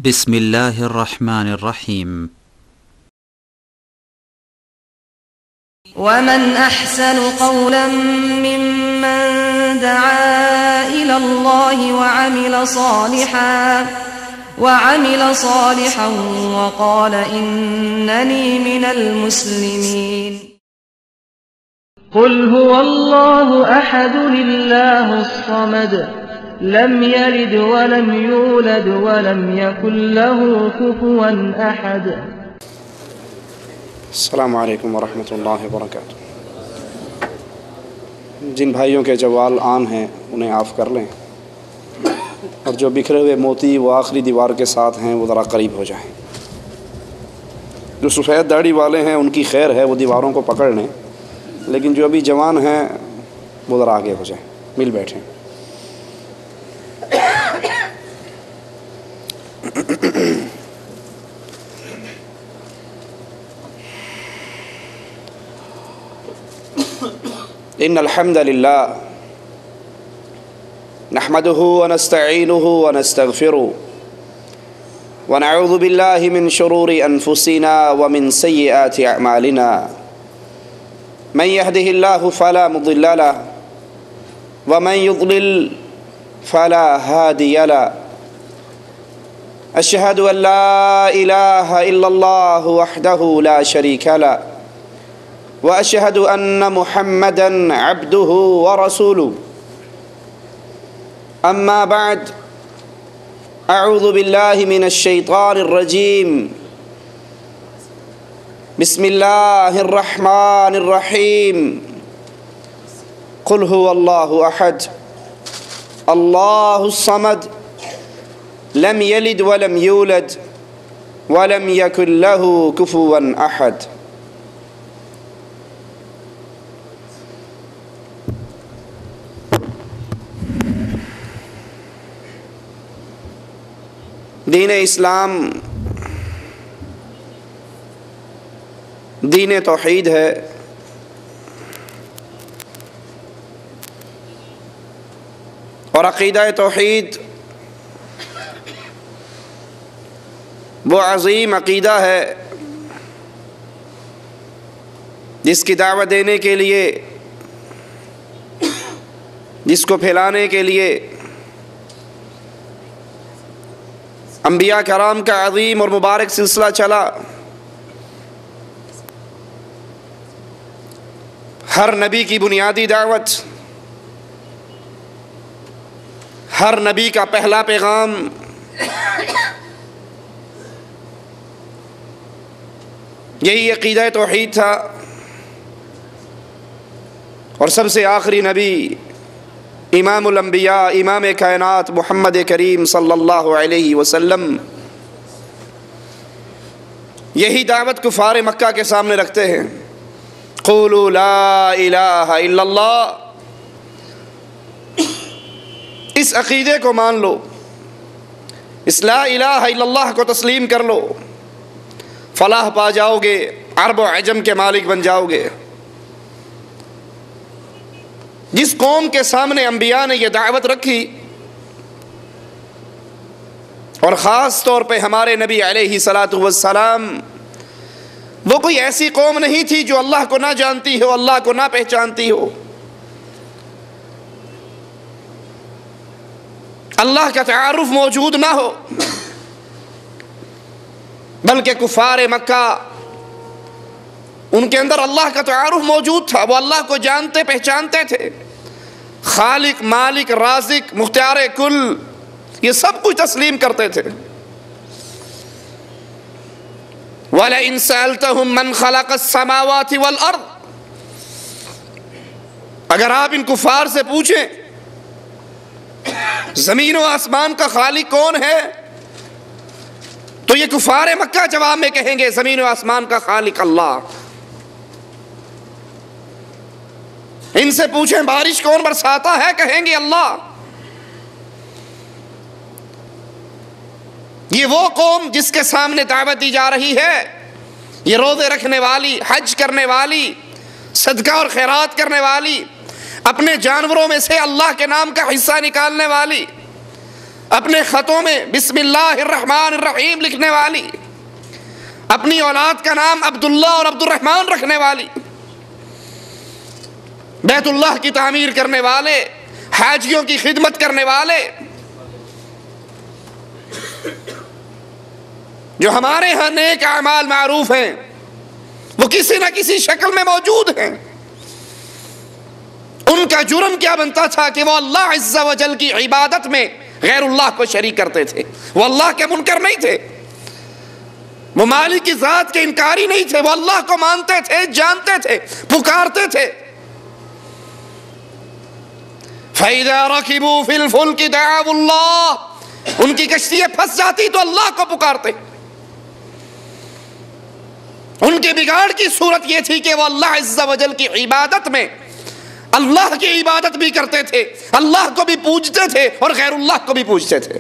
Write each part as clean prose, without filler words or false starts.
بسم الله الرحمن الرحيم. ومن أحسن قولا ممن دعا إلى الله وعمل صالحا وقال إنني من المسلمين. قل هو الله أحد الله الصمد لم يلد ولم يولد ولم يكن له كفوا أحد. السلام علیکم ورحمۃ اللہ وبرکاتہ۔ جن بھائیوں کے جوال آن ہیں انہیں آف کر لیں، اور جو بکھرے ہوئے موتی وہ آخری دیوار کے ساتھ ہیں وہ ذرا قریب ہو جائیں۔ جو سفید داڑھی والے ہیں ان کی خیر ہے، وہ دیواروں کو پکڑ لیں، لیکن جو ابھی جوان ہیں وہ ذرا آگے ہو جائیں، مل بیٹھیں۔ ان الحمد للہ نحمده ونستعینه ونستغفره ونعوذ باللہ من شرور انفسنا ومن سیئات اعمالنا من يهده الله فلا مضل له ومن يضلل فلا هادي له اشهد ان لا اله الا الله وحده لا شريك له وأشهد أن محمدًا عبده ورسوله أما بعد أعوذ بالله من الشيطان الرجيم بسم الله الرحمن الرحيم قل هو الله أحد الله الصمد لم يلد ولم يولد ولم يكن له كفوا أحد۔ دین اسلام دین توحید ہے، اور عقیدہ توحید وہ عظیم عقیدہ ہے جس کی دعوت دینے کے لیے، جس کو پھیلانے کے لیے انبیاء کرام کا عظیم اور مبارک سلسلہ چلا۔ ہر نبی کی بنیادی دعوت، ہر نبی کا پہلا پیغام یہی عقیدہ توحید تھا، اور سب سے آخری نبی امام الانبیاء، امام کائنات محمد کریم صلی اللہ علیہ وسلم یہی دعوت کفار مکہ کے سامنے رکھتے ہیں۔ قولوا لا الہ الا اللہ، اس عقیدے کو مان لو، اس لا الہ الا اللہ کو تسلیم کر لو، فلاح پا جاؤ گے، عرب و عجم کے مالک بن جاؤ گے۔ جس قوم کے سامنے انبیاء نے یہ دعوت رکھی، اور خاص طور پہ ہمارے نبی علیہ السلام، وہ کوئی ایسی قوم نہیں تھی جو اللہ کو نہ جانتی ہو، اللہ کو نہ پہچانتی ہو، اللہ کا تعارف موجود نہ ہو، بلکہ کفار مکہ ان کے اندر اللہ کا تعارف موجود تھا، وہ اللہ کو جانتے پہچانتے تھے، خالق، مالک، رازق، مختار کل، یہ سب کچھ تسلیم کرتے تھے۔ وَلَئِن سَأَلْتَهُمْ مَنْ خَلَقَ السَّمَاوَاتِ وَالْأَرْضِ، اگر آپ ان کفار سے پوچھیں زمین و آسمان کا خالق کون ہے، تو یہ کفار مکہ جواب میں کہیں گے زمین و آسمان کا خالق اللہ۔ ان سے پوچھیں بارش کون برساتا ہے، کہیں گے اللہ۔ یہ وہ قوم جس کے سامنے دعوت دی جا رہی ہے، یہ روزے رکھنے والی، حج کرنے والی، صدقہ اور خیرات کرنے والی، اپنے جانوروں میں سے اللہ کے نام کا حصہ نکالنے والی، اپنے خطوں میں بسم اللہ الرحمن الرحیم لکھنے والی، اپنی اولاد کا نام عبداللہ اور عبد الرحمن رکھنے والی، بیت اللہ کی تعمیر کرنے والے، حاجیوں کی خدمت کرنے والے، جو ہمارے ہاں نیک اعمال معروف ہیں وہ کسی نہ کسی شکل میں موجود ہیں، ان کا جرم کیا بنتا تھا کہ وہ اللہ عز و جل کی عبادت میں غیر اللہ کو شریک کرتے تھے۔ وہ اللہ کے منکر نہیں تھے، وہ مالک کی ذات کے انکاری نہیں تھے، وہ اللہ کو مانتے تھے، جانتے تھے، پکارتے تھے۔ فَإِذَا رَكِبُوا فِي الْفُلْكِ دَعَوُا اللَّهَ، ان کی کشتیاں پھنس جاتی تو اللہ کو پکارتے۔ ان کے بگاڑ کی صورت یہ تھی کہ وہ اللہ عز و جل کی عبادت میں اللہ کی عبادت بھی کرتے تھے، اللہ کو بھی پوجتے تھے اور غیر اللہ کو بھی پوجتے تھے۔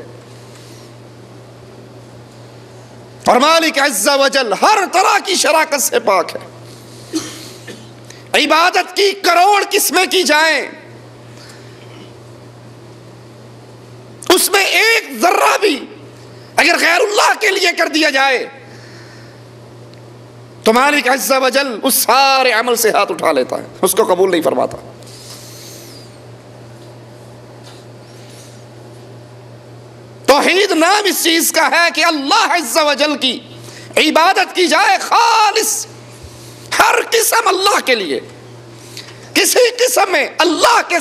اور مالک عز و جل ہر طرح کی شراکت سے پاک ہے۔ عبادت کی کروڑ قسمیں کی جائیں، اس میں ایک ذرہ بھی اگر غیر اللہ کے لیے کر دیا جائے تو مالک عز و جل اس سارے عمل سے ہاتھ اٹھا لیتا ہے، اس کو قبول نہیں فرماتا۔ توحید نام اس چیز کا ہے کہ اللہ عز و جل کی عبادت کی جائے خالص، ہر قسم اللہ کے لیے، کسی قسم میں اللہ کے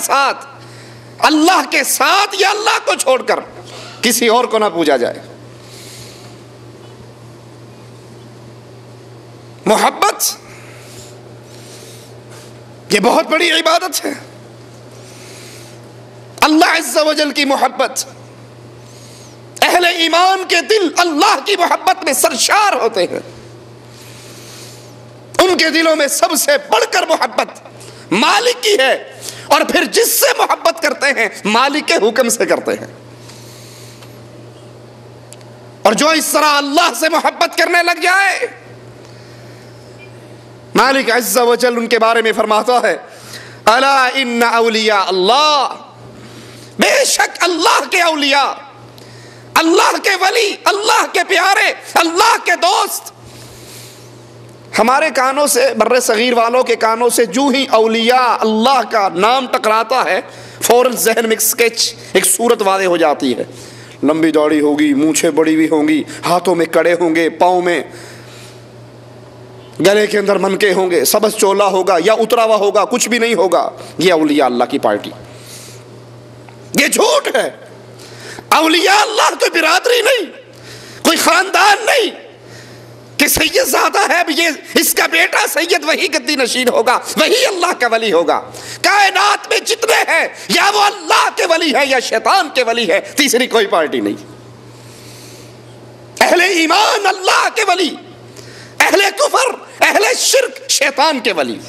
ساتھ یا اللہ کو چھوڑ کر کسی اور کو نہ پوجا جائے۔ محبت یہ بہت بڑی عبادت ہے، اللہ عز و جل کی محبت۔ اہل ایمان کے دل اللہ کی محبت میں سرشار ہوتے ہیں، ان کے دلوں میں سب سے بڑھ کر محبت مالک کی ہے، اور پھر جس سے محبت کرتے ہیں مالک کے حکم سے کرتے ہیں۔ اور جو اس طرح اللہ سے محبت کرنے لگ جائے، مالک عز و جل ان کے بارے میں فرماتا ہے الا ان اولیاء اللہ، بے شک اللہ کے اولیاء، اللہ کے ولی، اللہ کے پیارے، اللہ کے دوست۔ ہمارے کانوں سے، بر صغیر والوں کے کانوں سے جو ہی اولیاء اللہ کا نام ٹکراتا ہے فوراً ذہن میں ایک سکیچ، ایک صورت واضح ہو جاتی ہے۔ لمبی داڑھی ہوگی، مونچھیں بڑی ہوئی ہوں گی، ہاتھوں میں کڑے ہوں گے، پاؤں میں، گلے کے اندر منکے ہوں گے، سبز چولا ہوگا یا اترا ہوا ہوگا، کچھ بھی نہیں ہوگا۔ یہ اولیاء اللہ کی پارٹی، یہ جھوٹ ہے۔ اولیاء اللہ کوئی برادری نہیں، کوئی خاندان نہیں کہ سید زادہ ہے، یہ اس کا بیٹا سید وہی گدی نشین ہوگا، وہی اللہ کا ولی ہوگا۔ کائنات میں جتنے ہیں یا وہ اللہ کے ولی ہے یا شیطان کے ولی ہے، تیسری کوئی پارٹی نہیں۔ اہل ایمان اللہ کے ولی، اہل کفر، اہل شرک شیطان کے ولی۔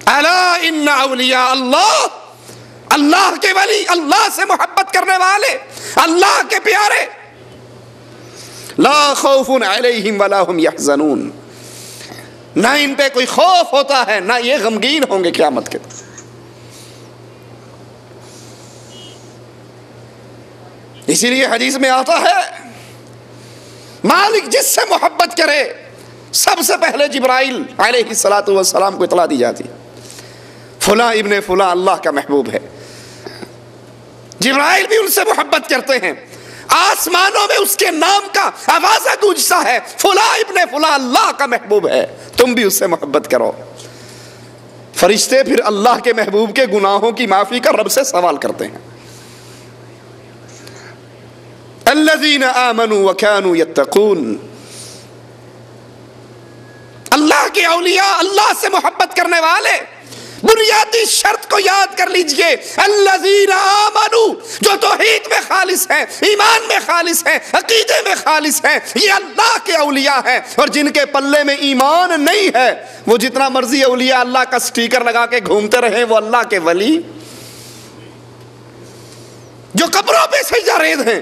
الا ان اولیاء اللہ، اللہ کے ولی، اللہ سے محبت کرنے والے، اللہ کے پیارے، لا خوف علیہم ولا هم يحزنون، نہ ان پہ کوئی خوف ہوتا ہے، نہ یہ غمگین ہوں گے قیامت کے دن۔ اسی لیے حدیث میں آتا ہے مالک جس سے محبت کرے سب سے پہلے جبرائیل علیہ السلام کو اطلاع دی جاتی، فلاں ابن فلاں اللہ کا محبوب ہے۔ جبرائیل بھی ان سے محبت کرتے ہیں، آسمانوں میں اس کے نام کا آوازہ گونجتا ہے، فلاں ابن فلاں اللہ کا محبوب ہے، تم بھی اس سے محبت کرو۔ فرشتے پھر اللہ کے محبوب کے گناہوں کی معافی کا رب سے سوال کرتے ہیں۔ الذین آمنوا وکانوا یتقون، اللہ کے اولیاء، اللہ سے محبت کرنے والے، بنیادی شرط کو یاد کر لیجئے، الذین آمنوا، جو توحید میں خالص ہیں، ایمان میں خالص ہیں، عقیدے میں خالص ہیں، یہ اللہ کے اولیاء ہیں۔ اور جن کے پلے میں ایمان نہیں ہے، وہ جتنا مرضی اولیاء اللہ کا سٹیکر لگا کے گھومتے رہے، وہ اللہ کے ولی؟ جو قبروں پہ سجدہ ریز ہیں،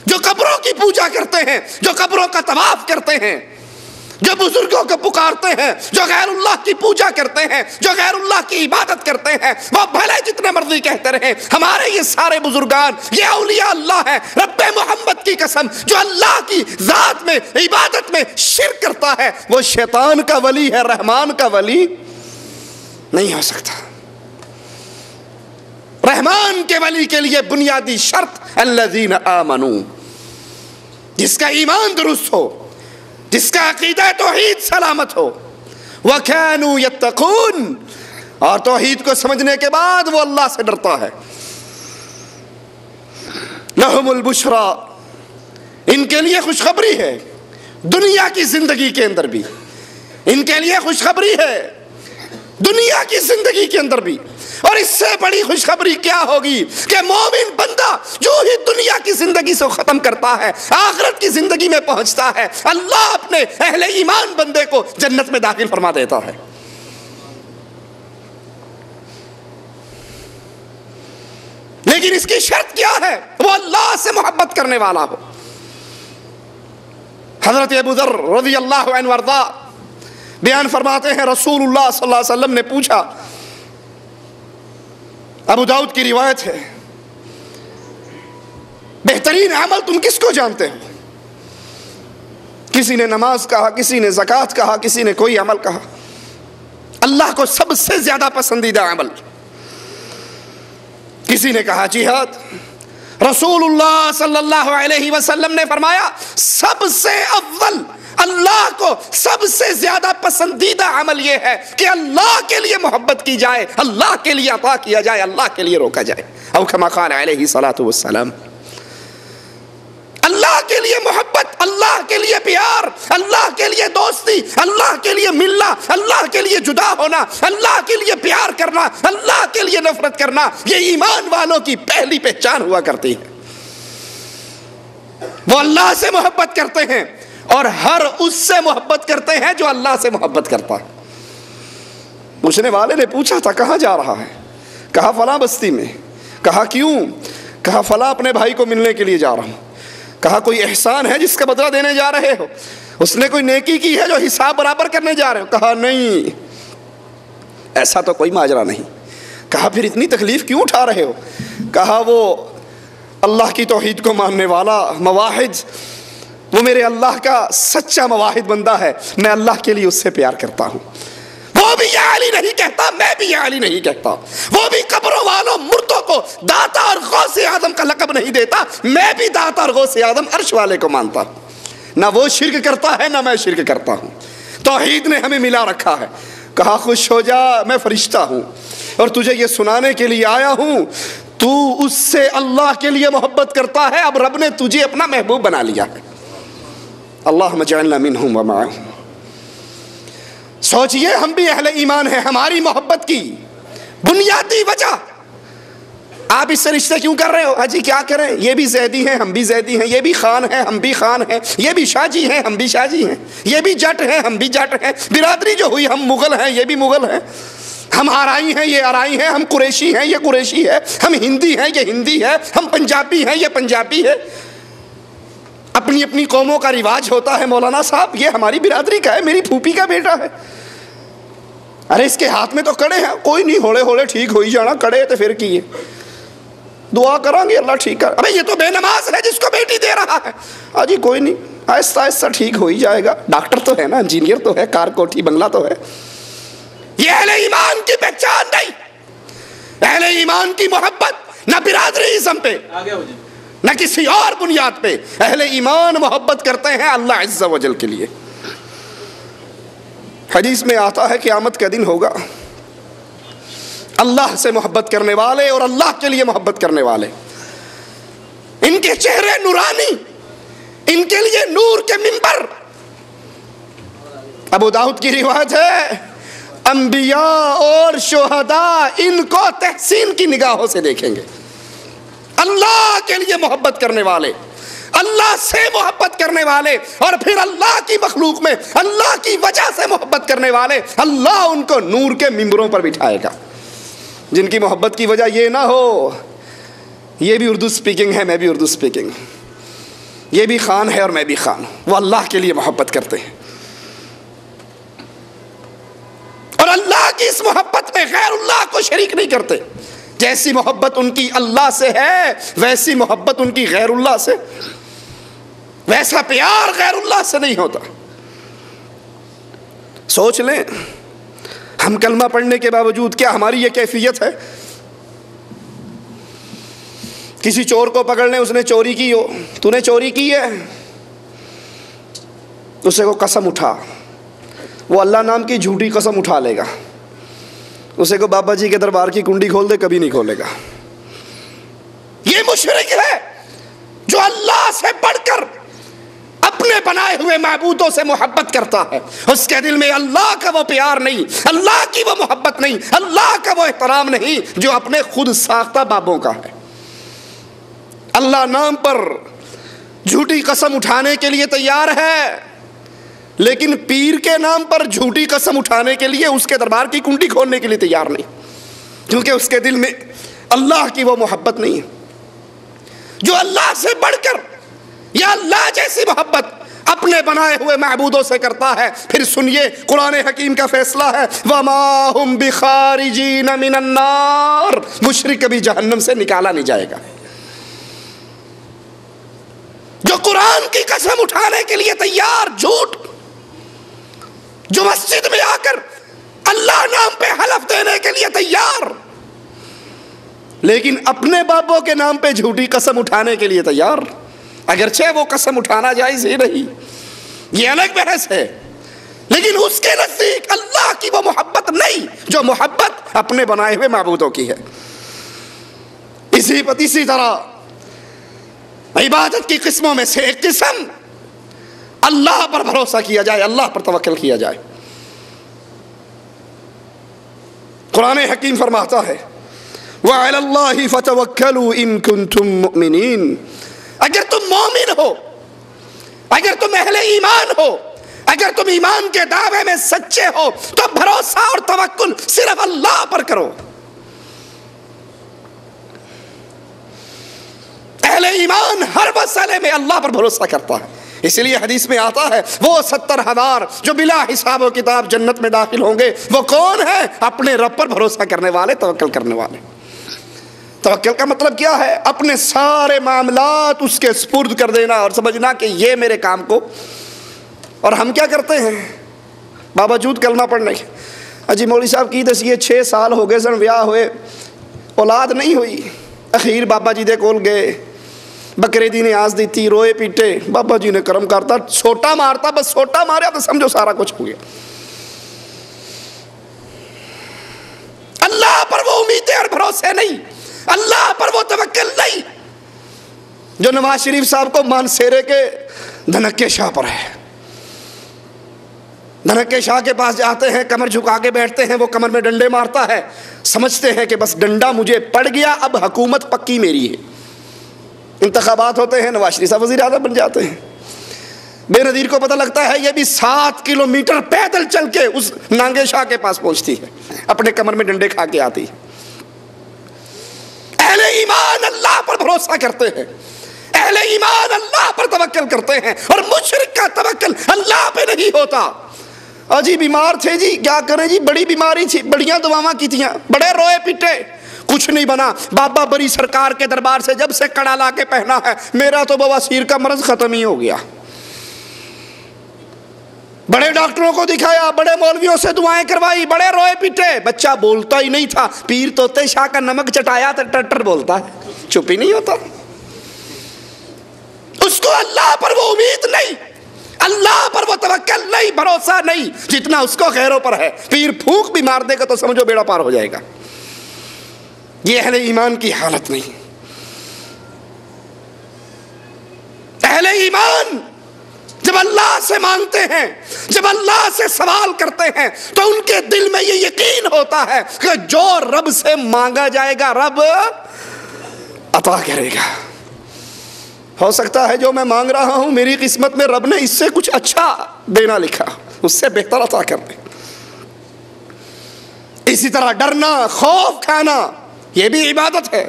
جو قبروں کی پوجا کرتے ہیں، جو قبروں کا طواف کرتے ہیں، جو بزرگوں کو پکارتے ہیں، جو غیر اللہ کی پوجا کرتے ہیں، جو غیر اللہ کی عبادت کرتے ہیں، وہ بھلے جتنے مرضی کہتے رہیں ہمارے یہ سارے بزرگان، یہ اولیاء اللہ ہیں، رب محمد کی قسم جو اللہ کی ذات میں عبادت میں شرک کرتا ہے وہ شیطان کا ولی ہے، رحمان کا ولی نہیں ہو سکتا۔ رحمان کے ولی کے لیے بنیادی شرط الذین آمنوا، جس کا ایمان درست ہو، جس کا عقیدہ توحید سلامت ہو، وَكَانُوا يَتَّقُونَ، اور توحید کو سمجھنے کے بعد وہ اللہ سے ڈرتا ہے۔ لَهُمُ الْبُشْرَى، ان کے لیے خوشخبری ہے دنیا کی زندگی کے اندر بھی، ان کے لیے خوشخبری ہے دنیا کی زندگی کے اندر بھی، اور اس سے بڑی خوشخبری کیا ہوگی کہ مومن بندہ جو ہی دنیا کی زندگی سے ختم کرتا ہے آخرت کی زندگی میں پہنچتا ہے، اللہ اپنے اہل ایمان بندے کو جنت میں داخل فرما دیتا ہے۔ لیکن اس کی شرط کیا ہے؟ وہ اللہ سے محبت کرنے والا ہو۔ حضرت ابو ذر رضی اللہ عنہ وارضا بیان فرماتے ہیں رسول اللہ صلی اللہ علیہ وسلم نے پوچھا، ابو داؤد کی روایت ہے، بہترین عمل تم کس کو جانتے ہو؟ کسی نے نماز کہا، کسی نے زکوٰۃ کہا، کسی نے کوئی عمل کہا۔ اللہ کو سب سے زیادہ پسندیدہ عمل، کسی نے کہا جہاد۔ رسول اللہ صلی اللہ علیہ وسلم نے فرمایا سب سے اول اللہ کو سب سے زیادہ پسندیدہ عمل یہ ہے کہ اللہ کے لیے محبت کی جائے، اللہ کے لیے عطا کیا جائے، اللہ کے لیے روکا جائے، او کما قال علیہ الصلوۃ والسلام۔ اللہ کے لیے محبت، اللہ کے لیے پیار، اللہ کے لیے دوستی، اللہ کے لیے ملنا، اللہ کے لیے جدا ہونا، اللہ کے لیے پیار کرنا، اللہ کے لیے نفرت کرنا، یہ ایمان والوں کی پہلی پہچان ہوا کرتی ہے۔ وہ اللہ سے محبت کرتے ہیں اور ہر اس سے محبت کرتے ہیں جو اللہ سے محبت کرتا ہے۔ پوچھنے والے نے پوچھا تھا کہاں جا رہا ہے؟ کہا فلاں بستی میں۔ کہا کیوں؟ کہا فلاں اپنے بھائی کو ملنے کے لیے جا رہا ہوں۔ کہا کوئی احسان ہے جس کا بدلہ دینے جا رہے ہو؟ اس نے کوئی نیکی کی ہے جو حساب برابر کرنے جا رہے ہو؟ کہا نہیں، ایسا تو کوئی ماجرا نہیں۔ کہا پھر اتنی تکلیف کیوں اٹھا رہے ہو؟ کہا وہ اللہ کی توحید کو ماننے والا موحد، وہ میرے اللہ کا سچا موحد بندہ ہے، میں اللہ کے لیے اس سے پیار کرتا ہوں۔ وہ بھی یا علی نہیں کہتا، میں بھی یا علی نہیں کہتا۔ وہ بھی قبروں والوں مردوں کو داتا اور غوث اعظم کا لقب نہیں دیتا، میں بھی داتا اور غوث اعظم عرش والے کو مانتا ہوں۔ نہ وہ شرک کرتا ہے نہ میں شرک کرتا ہوں، توحید نے ہمیں ملا رکھا ہے۔ کہا خوش ہو جا، میں فرشتہ ہوں اور تجھے یہ سنانے کے لیے آیا ہوں، تو اس سے اللہ کے لیے محبت کرتا ہے، اب رب نے تجھے اپنا محبوب بنا لیا ہے۔ اللہم اجعلنا منہم ومعہم۔ سوچئے ہم بھی اہل ایمان ہیں، ہماری محبت کی بنیادی وجہ، آپ اس سے رشتے کیوں کر رہے ہو؟ حجی کیا کریں، یہ بھی زیدی ہیں ہم بھی زیدی ہیں، یہ بھی خان ہیں ہم بھی خان ہیں، یہ بھی شاہ جی ہیں ہم بھی شاہ جی ہیں، یہ بھی جٹ ہیں ہم بھی جٹ ہیں، برادری جو ہوئی ہم مغل ہیں یہ بھی مغل ہیں، ہم آرائی ہیں یہ آرائی ہیں، ہم قریشی ہیں یہ قریشی ہے، ہم ہندی ہیں یہ ہندی ہے، ہم پنجابی ہیں یہ پنجابی ہے۔ اپنی اپنی قوموں کا رواج ہوتا ہے مولانا صاحب، یہ ہماری برادری کا ہے، میری پھوپھی کا بیٹا ہے۔ ارے اس کے ہاتھ میں تو کڑے ہیں، کوئی نہیں ہولے ہولے ٹھیک ہو ہی جانا، کڑے تو پھر کیے دعا کریں گے اللہ ٹھیک کر۔ ابے یہ تو بے نماز ہے جس کو بیٹی دے رہا ہے، جی کوئی نہیں آہستہ آہستہ ٹھیک ہو ہی جائے گا، ڈاکٹر تو ہے نا، انجینئر تو ہے، کار کوٹھی بنگلہ تو ہے۔ یہ اہل ایمان کی پہچان نہیں، اہل ایمان کی محبت نہ برادری ازم پہ نہ کسی اور بنیاد پہ، اہل ایمان محبت کرتے ہیں اللہ عز و جل کے لیے۔ حدیث میں آتا ہے قیامت کا دن ہوگا، اللہ سے محبت کرنے والے اور اللہ کے لیے محبت کرنے والے، ان کے چہرے نورانی، ان کے لیے نور کے منبر۔ ابو داؤد کی روایت ہے انبیاء اور شہداء ان کو تحسین کی نگاہوں سے دیکھیں گے۔ اللہ کے لیے محبت کرنے والے، اللہ سے محبت کرنے والے، اور پھر اللہ کی مخلوق میں اللہ کی وجہ سے محبت کرنے والے، اللہ ان کو نور کے ممبروں پر بٹھائے گا۔ جن کی محبت کی وجہ یہ نہ ہو یہ بھی اردو سپیکنگ ہے میں بھی اردو سپیکنگ، یہ بھی خان ہے اور میں بھی خان ہوں، وہ اللہ کے لیے محبت کرتے ہیں۔ محبت میں غیر اللہ کو شریک نہیں کرتے. جیسی محبت ان کی اللہ سے ہے ویسی محبت ان کی غیر اللہ سے, ویسا پیار غیر اللہ سے نہیں ہوتا. سوچ لیں, ہم کلمہ پڑھنے کے باوجود کیا ہماری یہ کیفیت ہے؟ کسی چور کو پکڑ لیں, اس نے چوری کی ہو, تو نے چوری کی ہے, اسے کو قسم اٹھا, وہ اللہ نام کی جھوٹی قسم اٹھا لے گا. اسے کو بابا جی کے دربار کی کنڈی کھول دے, کبھی نہیں کھولے گا. یہ مشرک ہے جو اللہ سے بڑھ کر اپنے بنائے ہوئے معبودوں سے محبت کرتا ہے. اس کے دل میں اللہ کا وہ پیار نہیں, اللہ کی وہ محبت نہیں, اللہ کا وہ احترام نہیں جو اپنے خود ساختہ بابوں کا ہے. اللہ نام پر جھوٹی قسم اٹھانے کے لیے تیار ہے, لیکن پیر کے نام پر جھوٹی قسم اٹھانے کے لیے, اس کے دربار کی کنڈی کھولنے کے لیے تیار نہیں, کیونکہ اس کے دل میں اللہ کی وہ محبت نہیں ہے جو اللہ سے بڑھ کر یا اللہ جیسی محبت اپنے بنائے ہوئے معبودوں سے کرتا ہے. پھر سنیے قرآن حکیم کا فیصلہ ہے, وَمَا هُمْ بِخَارِجِينَ مِنَ النَّارِ, مشرک کبھی جہنم سے نکالا نہیں جائے گا. جو قرآن کی قسم اٹھانے کے لیے تیار, جھوٹ, جو مسجد میں آ کر اللہ نام پہ حلف دینے کے لیے تیار, لیکن اپنے بابوں کے نام پہ جھوٹی قسم اٹھانے کے لیے تیار, اگرچہ وہ قسم اٹھانا جائز ہی نہیں, یہ الگ بحث ہے, لیکن اس کے نزدیک اللہ کی وہ محبت نہیں جو محبت اپنے بنائے ہوئے معبودوں کی ہے. اسی طرح عبادت کی قسموں میں سے ایک قسم اللہ پر بھروسہ کیا جائے, اللہ پر توکل کیا جائے. قرآن حکیم فرماتا ہے, وَعَلَى اللَّهِ فَتَوَكَّلُوا إِن كُنتُم مُؤْمِنِينَ, اگر تم مومن ہو, اگر تم اہل ایمان ہو, اگر تم ایمان کے دعوے میں سچے ہو, تو بھروسہ اور توکل صرف اللہ پر کرو. اہل ایمان ہر مسئلے میں اللہ پر بھروسہ کرتا ہے. اس لیے حدیث میں آتا ہے, وہ 70,000 جو بلا حساب و کتاب جنت میں داخل ہوں گے وہ کون ہیں؟ اپنے رب پر بھروسہ کرنے والے, توکل کرنے والے. توکل کا مطلب کیا ہے؟ اپنے سارے معاملات اس کے سپرد کر دینا اور سمجھنا کہ یہ میرے کام کو. اور ہم کیا کرتے ہیں باوجود کلمہ پڑھنے کے؟ اجی مولوی صاحب کی دسیے 6 سال ہو گئے سن ویاہ ہوئے, اولاد نہیں ہوئی, اخیر بابا جی دے کول گئے, بکرے دی نے آز دیتی, روئے پیٹے, بابا جی نے کرم کرتا, چھوٹا مارتا, بس چھوٹا ماریا تو سمجھو سارا کچھ ہو گیا. اللہ پر وہ امیدیں اور بھروسے نہیں, اللہ پر وہ توکل نہیں جو نواز شریف صاحب کو مانسیرے کے دھنکے شاہ پر ہے. دھنکے شاہ کے پاس جاتے ہیں, کمر جھکا کے بیٹھتے ہیں, وہ کمر میں ڈنڈے مارتا ہے, سمجھتے ہیں کہ بس ڈنڈا مجھے پڑ گیا, اب حکومت پکی میری ہے. انتخابات ہوتے ہیں, نواز شریف صاحب وزیر اعظم بن جاتے ہیں. بے نظیر کو پتہ لگتا ہے یہ بھی 7 کلومیٹر پیدل چل کے اس نانگے شاہ کے پاس پہنچتی ہے, اپنے کمر میں ڈنڈے کھا کے آتی. اہل ایمان اللہ پر بھروسہ کرتے ہیں, اہل ایمان اللہ پر توکل کرتے ہیں, اور مشرک کا توکل اللہ پہ نہیں ہوتا. جی بیمار تھے, جی کیا کریں, جی بڑی بیماری تھی, بڑیاں دعاواں کی تھیں, بڑے روئے پیٹے, کچھ نہیں بنا. بابا بری سرکار کے دربار سے جب سے کڑا لا کے پہنا ہے, میرا تو بواسیر کا مرض ختم ہی ہو گیا. بڑے ڈاکٹروں کو دکھایا, بڑے مولویوں سے دعائیں کروائی, بڑے روئے پیٹے, بچہ بولتا ہی نہیں تھا. پیر توتے شاہ کا نمک چٹایا تو ٹٹر بولتا ہے, چپ ہی نہیں ہوتا. اس کو اللہ پر وہ امید نہیں, اللہ پر وہ توکل نہیں, بھروسہ نہیں جتنا اس کو غیروں پر ہے. پیر پھونک بھی مار دے گا تو سمجھو بیڑا پار ہو جائے گا. یہ اہل ایمان کی حالت نہیں. اہل ایمان جب اللہ سے مانگتے ہیں, جب اللہ سے سوال کرتے ہیں, تو ان کے دل میں یہ یقین ہوتا ہے کہ جو رب سے مانگا جائے گا رب عطا کرے گا. ہو سکتا ہے جو میں مانگ رہا ہوں میری قسمت میں رب نے اس سے کچھ اچھا دینا لکھا, اس سے بہتر عطا کر دے. اسی طرح ڈرنا, خوف کھانا, یہ بھی عبادت ہے.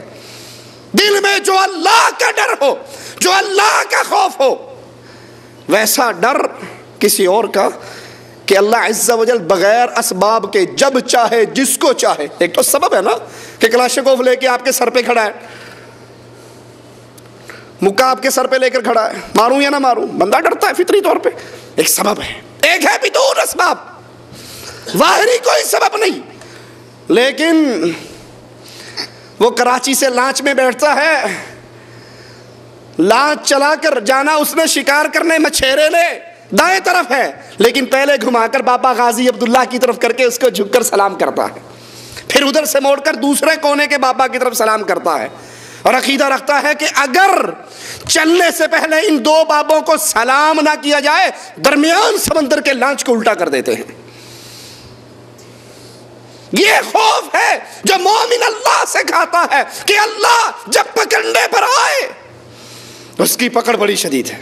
دل میں جو اللہ کا ڈر ہو, جو اللہ کا خوف ہو, ویسا ڈر کسی اور کا کہ اللہ عز و جل بغیر اسباب کے جب چاہے جس کو چاہے. ایک تو سبب ہے نا کہ کلاشنکوف لے کے آپ کے سر پہ کھڑا ہے, مکہ آپ کے سر پہ لے کر کھڑا ہے, ماروں یا نہ ماروں, بندہ ڈرتا ہے فطری طور پہ. ایک سبب ہے, ایک ہے بدون اسباب, ظاہری کوئی سبب نہیں. لیکن وہ کراچی سے لانچ میں بیٹھتا ہے, لانچ چلا کر جانا اس نے شکار کرنے مچھیرے لے دائیں طرف ہے, لیکن پہلے گھما کر بابا غازی عبداللہ کی طرف کر کے اس کو جھک کر سلام کرتا ہے, پھر ادھر سے موڑ کر دوسرے کونے کے بابا کی طرف سلام کرتا ہے, اور عقیدہ رکھتا ہے کہ اگر چلنے سے پہلے ان دو بابوں کو سلام نہ کیا جائے درمیان سمندر کے لانچ کو الٹا کر دیتے ہیں. یہ خوف ہے جو مومن اللہ سے کھاتا ہے کہ اللہ جب پکڑنے پر آئے اس کی پکڑ بڑی شدید ہے.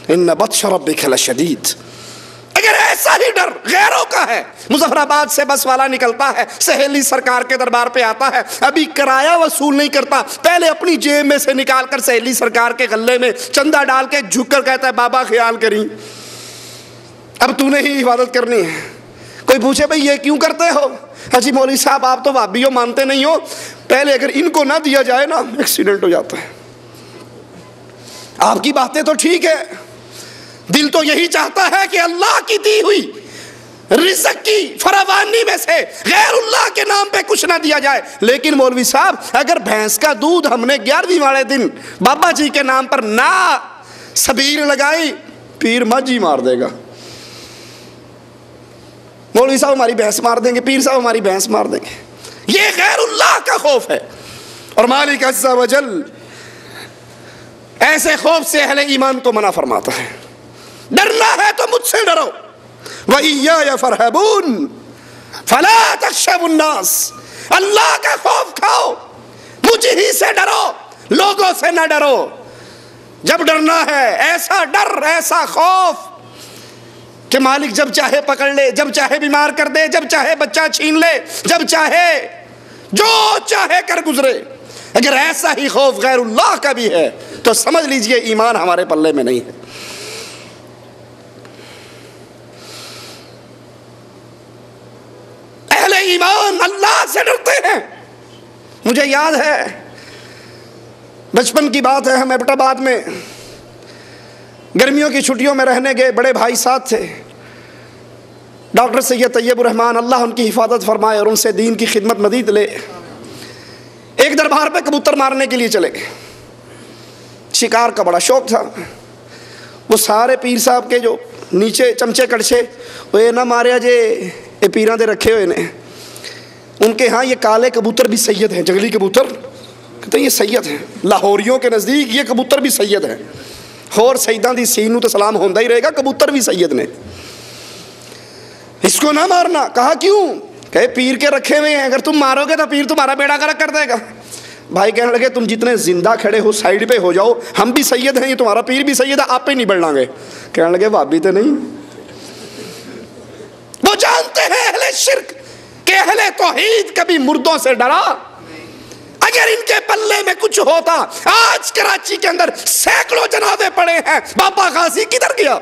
ان بطش ربک لشدید. اگر ایسا ہی ڈر غیروں کا ہے, مظفر آباد سے بس والا نکلتا ہے, سہیلی سرکار کے دربار پہ آتا ہے, ابھی کرایہ وصول نہیں کرتا, پہلے اپنی جیب میں سے نکال کر سہیلی سرکار کے غلے میں چندہ ڈال کے جھک کر کہتا ہے بابا خیال کریں, اب تو نے ہی عبادت کرنی ہے. کوئی پوچھے بھئی یہ کیوں کرتے ہو؟ حجی مولوی صاحب آپ تو وہابیوں مانتے نہیں ہو, پہلے اگر ان کو نہ دیا جائے نا ایکسیڈنٹ ہو جاتا ہے. آپ کی باتیں تو ٹھیک ہے, دل تو یہی چاہتا ہے کہ اللہ کی دی ہوئی رزق کی فراوانی میں سے غیر اللہ کے نام پہ کچھ نہ دیا جائے. لیکن مولوی صاحب اگر بھینس کا دودھ ہم نے 11ویں والے دن بابا جی کے نام پر نہ سبیر لگائی, پیر مجھ ہی مار دے گا. مولوی صاحب ہماری بھینس مار دیں گے, پیر صاحب ہماری بھینس مار دیں گے. یہ غیر اللہ کا خوف ہے. اور مالک عز و جل ایسے خوف سے اہل ایمان کو منع فرماتا ہے. ڈرنا ہے تو مجھ سے ڈرو, وَإِيَّايَ فَارْهَبُونَ فَلَا تَخْشَوُا النَّاسَ. اللہ کا خوف کھاؤ, مجھ ہی سے ڈرو, لوگوں سے نہ ڈرو. جب ڈرنا ہے ایسا ڈر, ایسا خوف کہ مالک جب چاہے پکڑ لے, جب چاہے بیمار کر دے, جب چاہے بچہ چھین لے, جب چاہے جو چاہے کر گزرے. اگر ایسا ہی خوف غیر اللہ کا بھی ہے تو سمجھ لیجئے ایمان ہمارے پلے میں نہیں ہے. اہل ایمان اللہ سے ڈرتے ہیں. مجھے یاد ہے بچپن کی بات ہے, ہم ایبٹ آباد میں گرمیوں کی چھٹیوں میں رہنے گئے, بڑے بھائی ساتھ تھے, ڈاکٹر سید طیب الرحمان اللہ ان کی حفاظت فرمائے اور ان سے دین کی خدمت مزید لے. ایک دربار پہ کبوتر مارنے کے لیے چلے گئے, شکار کا بڑا شوق تھا. وہ سارے پیر صاحب کے جو نیچے چمچے کڑچے وہ یہ نہ ماریا جے یہ پیراں دے رکھے ہوئے نے, ان کے ہاں یہ کالے کبوتر بھی سید ہیں, جنگلی کبوتر کہتے ہیں یہ سید ہیں. لاہوریوں کے نزدیک یہ کبوتر بھی سید ہیں. اور سیداں دی سینو تو سلام ہوندہ ہی رہے گا, کبوتر بھی سید نے. اس کو نہ مارنا. کہا کیوں؟ کہ پیر کے رکھے ہوئے ہیں, اگر تم مارو گے تو پیر تمہارا بیڑا غرق کر دے گا. بھائی کہنے لگے تم جتنے زندہ کھڑے ہو سائیڈ پہ ہو جاؤ, ہم بھی سید ہیں, یہ تمہارا پیر بھی سید ہے, آپ پہ نہیں بڑھ لیں گے. کہنے لگے بھابی تو نہیں. وہ جانتے ہیں اہل شرک کہ اہل توحید کبھی مردوں سے ڈرا. اگر ان کے پلے میں کچھ ہوتا, آج کراچی کے اندر سینکڑوں جنازے پڑے ہیں, بابا غازی کدھر گیا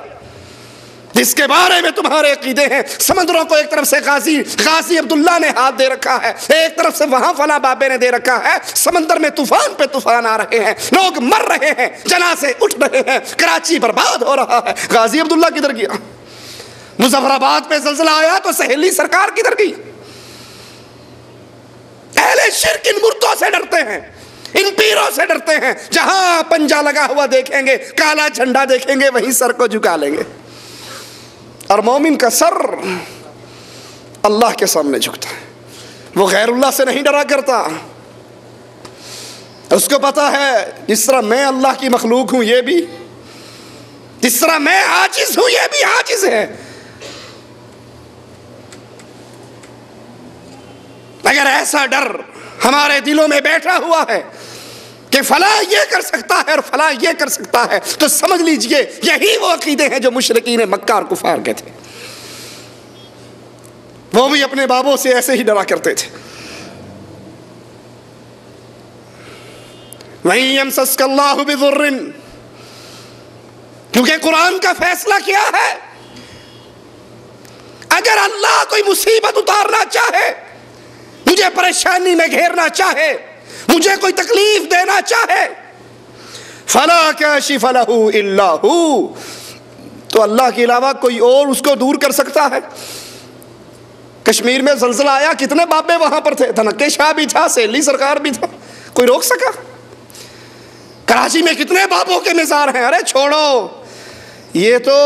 جس کے بارے میں تمہارے عقیدے ہیں؟ سمندروں کو ایک طرف سے غازی عبداللہ نے ہاتھ دے رکھا ہے, ایک طرف سے وہاں فلاں بابے نے دے رکھا ہے. سمندر میں طوفان پہ طوفان آ رہے ہیں, لوگ مر رہے ہیں, جنازے اٹھ رہے ہیں, کراچی برباد ہو رہا ہے. غازی عبداللہ کدھر گیا؟ مظفر آباد پہ زلزلہ آیا تو سہیلی سرکار کدھر گئی؟ اہل شرک ان مردوں سے ڈرتے ہیں, ان پیروں سے ڈرتے ہیں. جہاں پنجا لگا ہوا دیکھیں گے, کالا جھنڈا دیکھیں گے, وہیں سر کو جھکا لیں گے. اور مومن کا سر اللہ کے سامنے جھکتا ہے, وہ غیر اللہ سے نہیں ڈرا کرتا. اس کو پتا ہے جس طرح میں اللہ کی مخلوق ہوں یہ بھی, جس طرح میں عاجز ہوں یہ بھی عاجز ہے. اگر ایسا ڈر ہمارے دلوں میں بیٹھا ہوا ہے کہ فلاں یہ کر سکتا ہے اور فلاں یہ کر سکتا ہے, تو سمجھ لیجئے یہی وہ عقیدے ہیں جو مشرکین مکہ اور کفار کے تھے. وہ بھی اپنے بابوں سے ایسے ہی ڈرا کرتے تھے. وَإِن يَمْسَسْكَ اللَّهُ بِضُرٍّ, کیونکہ قرآن کا فیصلہ کیا ہے اگر اللہ کوئی مصیبت اتارنا چاہے، مجھے پریشانی میں گھیرنا چاہے، مجھے کوئی تکلیف دینا چاہے، فلا کاشف لہ الا ہو، تو اللہ کے علاوہ کوئی اور اس کو دور کر سکتا ہے؟ کشمیر میں زلزلہ آیا، کتنے بابے وہاں پر تھے، دھنکے شاہ بھی تھا، سیلی سرکار بھی تھا، کوئی روک سکا؟ کراچی میں کتنے بابوں کے مزار ہیں، ارے چھوڑو، یہ تو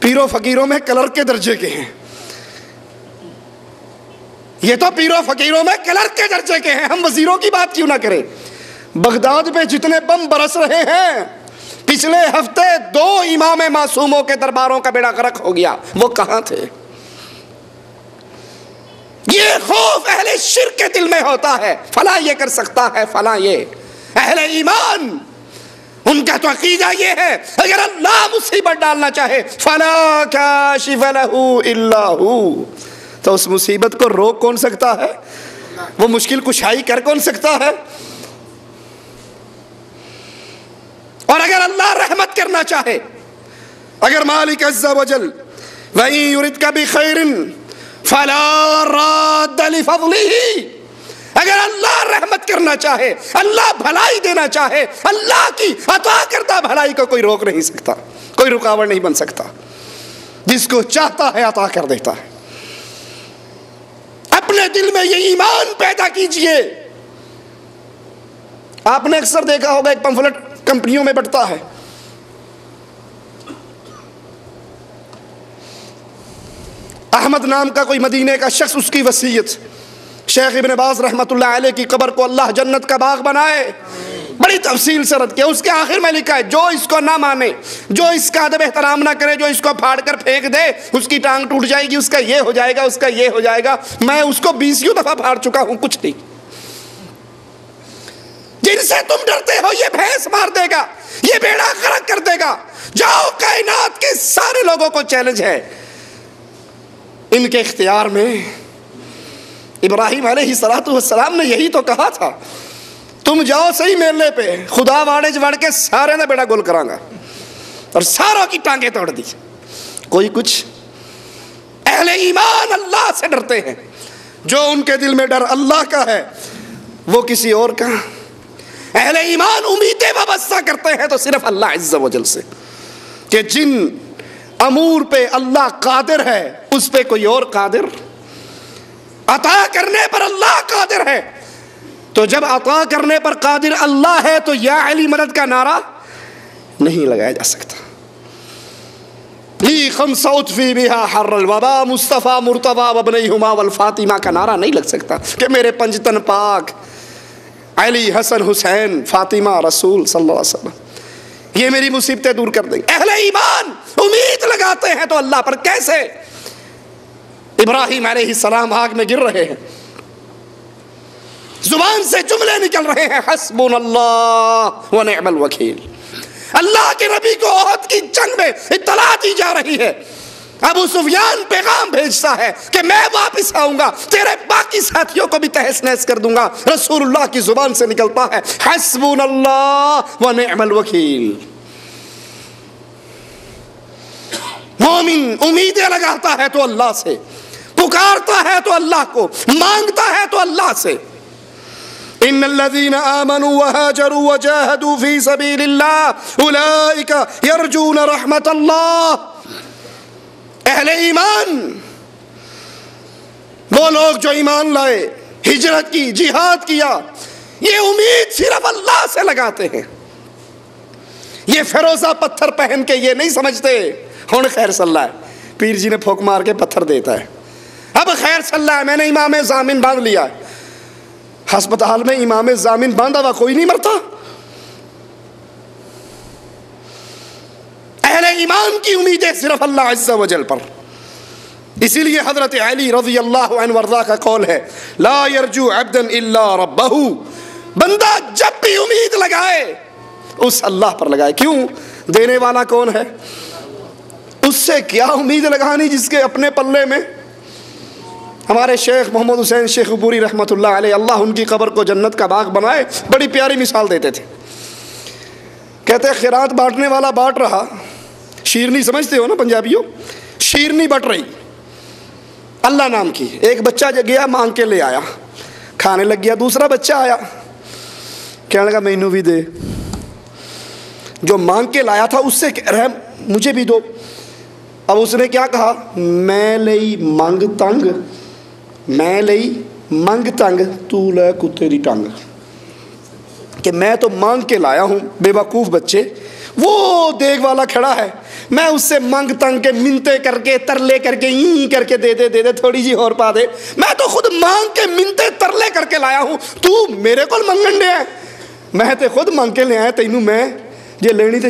پیروں فقیروں میں کلرک کے درجے کے ہیں، یہ تو پیروں فقیروں میں کلرک کے درجے کے ہیں، ہم وزیروں کی بات کیوں نہ کریں؟ بغداد میں جتنے بم برس رہے ہیں، پچھلے ہفتے 2 امام معصوموں کے درباروں کا بیڑا غرق ہو گیا، وہ کہاں تھے؟ یہ خوف اہل شرک کے دل میں ہوتا ہے، فلاں یہ کر سکتا ہے، فلاں یہ۔ اہل ایمان ان کا تو عقیدہ یہ ہے، اگر اللہ مصیبت ڈالنا چاہے فلا کاشف لہ الا ہو، تو اس مصیبت کو روک کون سکتا ہے؟ وہ مشکل کشائی کر کون سکتا ہے؟ اور اگر اللہ رحمت کرنا چاہے، اگر مالک عز وجل وَإِن يُرِدْكَ بِخَيْرٍ فَلَا رَادَّ لِفَضْلِهِ، اگر اللہ رحمت کرنا چاہے، اللہ بھلائی دینا چاہے، اللہ کی عطا کردہ بھلائی کو کوئی روک نہیں سکتا، کوئی رکاوٹ نہیں بن سکتا، جس کو چاہتا ہے عطا کر دیتا ہے۔ اپنے دل میں یہ ایمان پیدا کیجئے۔ آپ نے اکثر دیکھا ہوگا ایک پمفلٹ کمپنیوں میں بٹتا ہے، احمد نام کا کوئی مدینے کا شخص، اس کی وصیت، شیخ ابن باز رحمت اللہ علیہ کی قبر کو اللہ جنت کا باغ بنائے، بڑی تفصیل سے رد کیا، اس کے آخر میں لکھا ہے جو اس کو نہ مانے، جو اس کا ادب احترام نہ کرے، جو اس کو پھاڑ کر پھینک دے، اس کی ٹانگ ٹوٹ جائے گی، اس کا یہ ہو جائے گا، اس کا یہ ہو جائے گا، میں اس کو 20 دفعہ پھاڑ چکا ہوں، کچھ نہیں۔ جن سے تم ڈرتے ہو یہ بھینس مار دے گا، یہ بیڑا غرق کر دے گا، جاؤ کائنات کے سارے لوگوں کو چیلنج ہے، ان کے اختیار میں۔ ابراہیم علیہ السلام نے یہی تو کہا تھا، تم جاؤ صحیح میلے پہ، خدا واڑے جوڑ کے سارے نے بیڑا گول کروں گا، اور ساروں کی ٹانگیں توڑ دی۔ کوئی کچھ؟ اہل ایمان اللہ سے ڈرتے ہیں، جو ان کے دل میں ڈر اللہ کا ہے وہ کسی اور کا۔ اہل ایمان امیدیں وابستہ کرتے ہیں تو صرف اللہ عز و جل سے، کہ جن امور پہ اللہ قادر ہے اس پہ کوئی اور قادر، عطا کرنے پر اللہ قادر ہے، تو جب عطا کرنے پر قادر اللہ ہے تو یا علی مدد کا نعرہ نہیں لگایا جا سکتا۔ لی خمس اطفی بہا حر الوبا مصطفیٰ مرتضیٰ وابنیہما والفاطمہ کا نعرہ نہیں لگ سکتا کہ میرے پنجتن پاک علی حسن حسین فاطمہ رسول صلی اللہ علیہ وسلم یہ میری مصیبتیں دور کر دیں گے۔ اہل ایمان امید لگاتے ہیں تو اللہ پر کیسے؟ ابراہیم علیہ السلام آگ میں گر رہے ہیں، زبان سے جملے نکل رہے ہیں، حسبنا اللہ ونعم الوکیل۔ اللہ کے نبی کو احد کی جنگ میں اطلاع دی جا رہی ہے، ابو سفیان پیغام بھیجتا ہے کہ میں واپس آؤں گا، تیرے باقی ساتھیوں کو بھی تہس نہس کر دوں گا۔ رسول اللہ کی زبان سے نکلتا ہے حسبنا اللہ ونعم الوکیل۔ مومن امیدیں لگاتا ہے تو اللہ سے، پکارتا ہے تو اللہ کو، مانگتا ہے تو اللہ سے۔ ان الذين آمنوا وهاجروا وجاهدوا في سبيل الله اولئك يرجون رحمت اللہ۔ اہل ایمان وہ لوگ جو ایمان لائے، ہجرت کی، جہاد کیا، یہ امید صرف اللہ سے لگاتے ہیں۔ یہ فیروزہ پتھر پہن کے یہ نہیں سمجھتے ہون خیر صلی اللہ ہے، پیر جی نے پھونک مار کے پتھر دیتا ہے، اب خیر صلی اللہ ہے، میں نے امام ضامن باندھ لیا ہے۔ ہسپتال میں امام ضامن باندھا ہوا کوئی نہیں مرتا۔ اہل ایمان کی امیدیں صرف اللہ عز و جل پر۔ اسی لیے حضرت علی رضی اللہ عنہ وارضاہ کا قول ہے لا یرجو عبدا الا ربہ، بندہ جب بھی امید لگائے اس اللہ پر لگائے۔ کیوں؟ دینے والا کون ہے؟ اس سے کیا امید لگانی جس کے اپنے پلے میں؟ ہمارے شیخ محمد حسین شیخ عبوری رحمت اللہ علیہ، اللہ ان کی قبر کو جنت کا باغ بنائے، بڑی پیاری مثال دیتے تھے۔ کہتے خیرات بانٹنے والا بانٹ رہا، شیرنی سمجھتے ہو نا پنجابیوں، شیرنی بٹ رہی اللہ نام کی. ایک بچہ گیا مانگ کے لے آیا, کھانے لگ گیا. دوسرا بچہ آیا, کہنے لگا مینو بھی دے. جو مانگ کے لایا تھا اس سے رحم مجھے بھی دو. اب اس نے کیا کہا, میں لئی منگ تنگ, میں لئی منگ تنگ, تو لے کتے دی ٹنگ. کہ میں تو مانگ کے لایا ہوں. بے وقوف بچے, وہ دیگ والا کھڑا ہے, میں اس سے منگ تنگ کے منتے کر کے ترلے کر کے کر کے دے دے تھوڑی جی اور پا دے. میں تو خود مانگ کے منتے ترلے کر کے لایا ہوں, تو میرے کو منگن دے. میں تے خود منگ کے لے آیا, تینوں میں جے لینی تے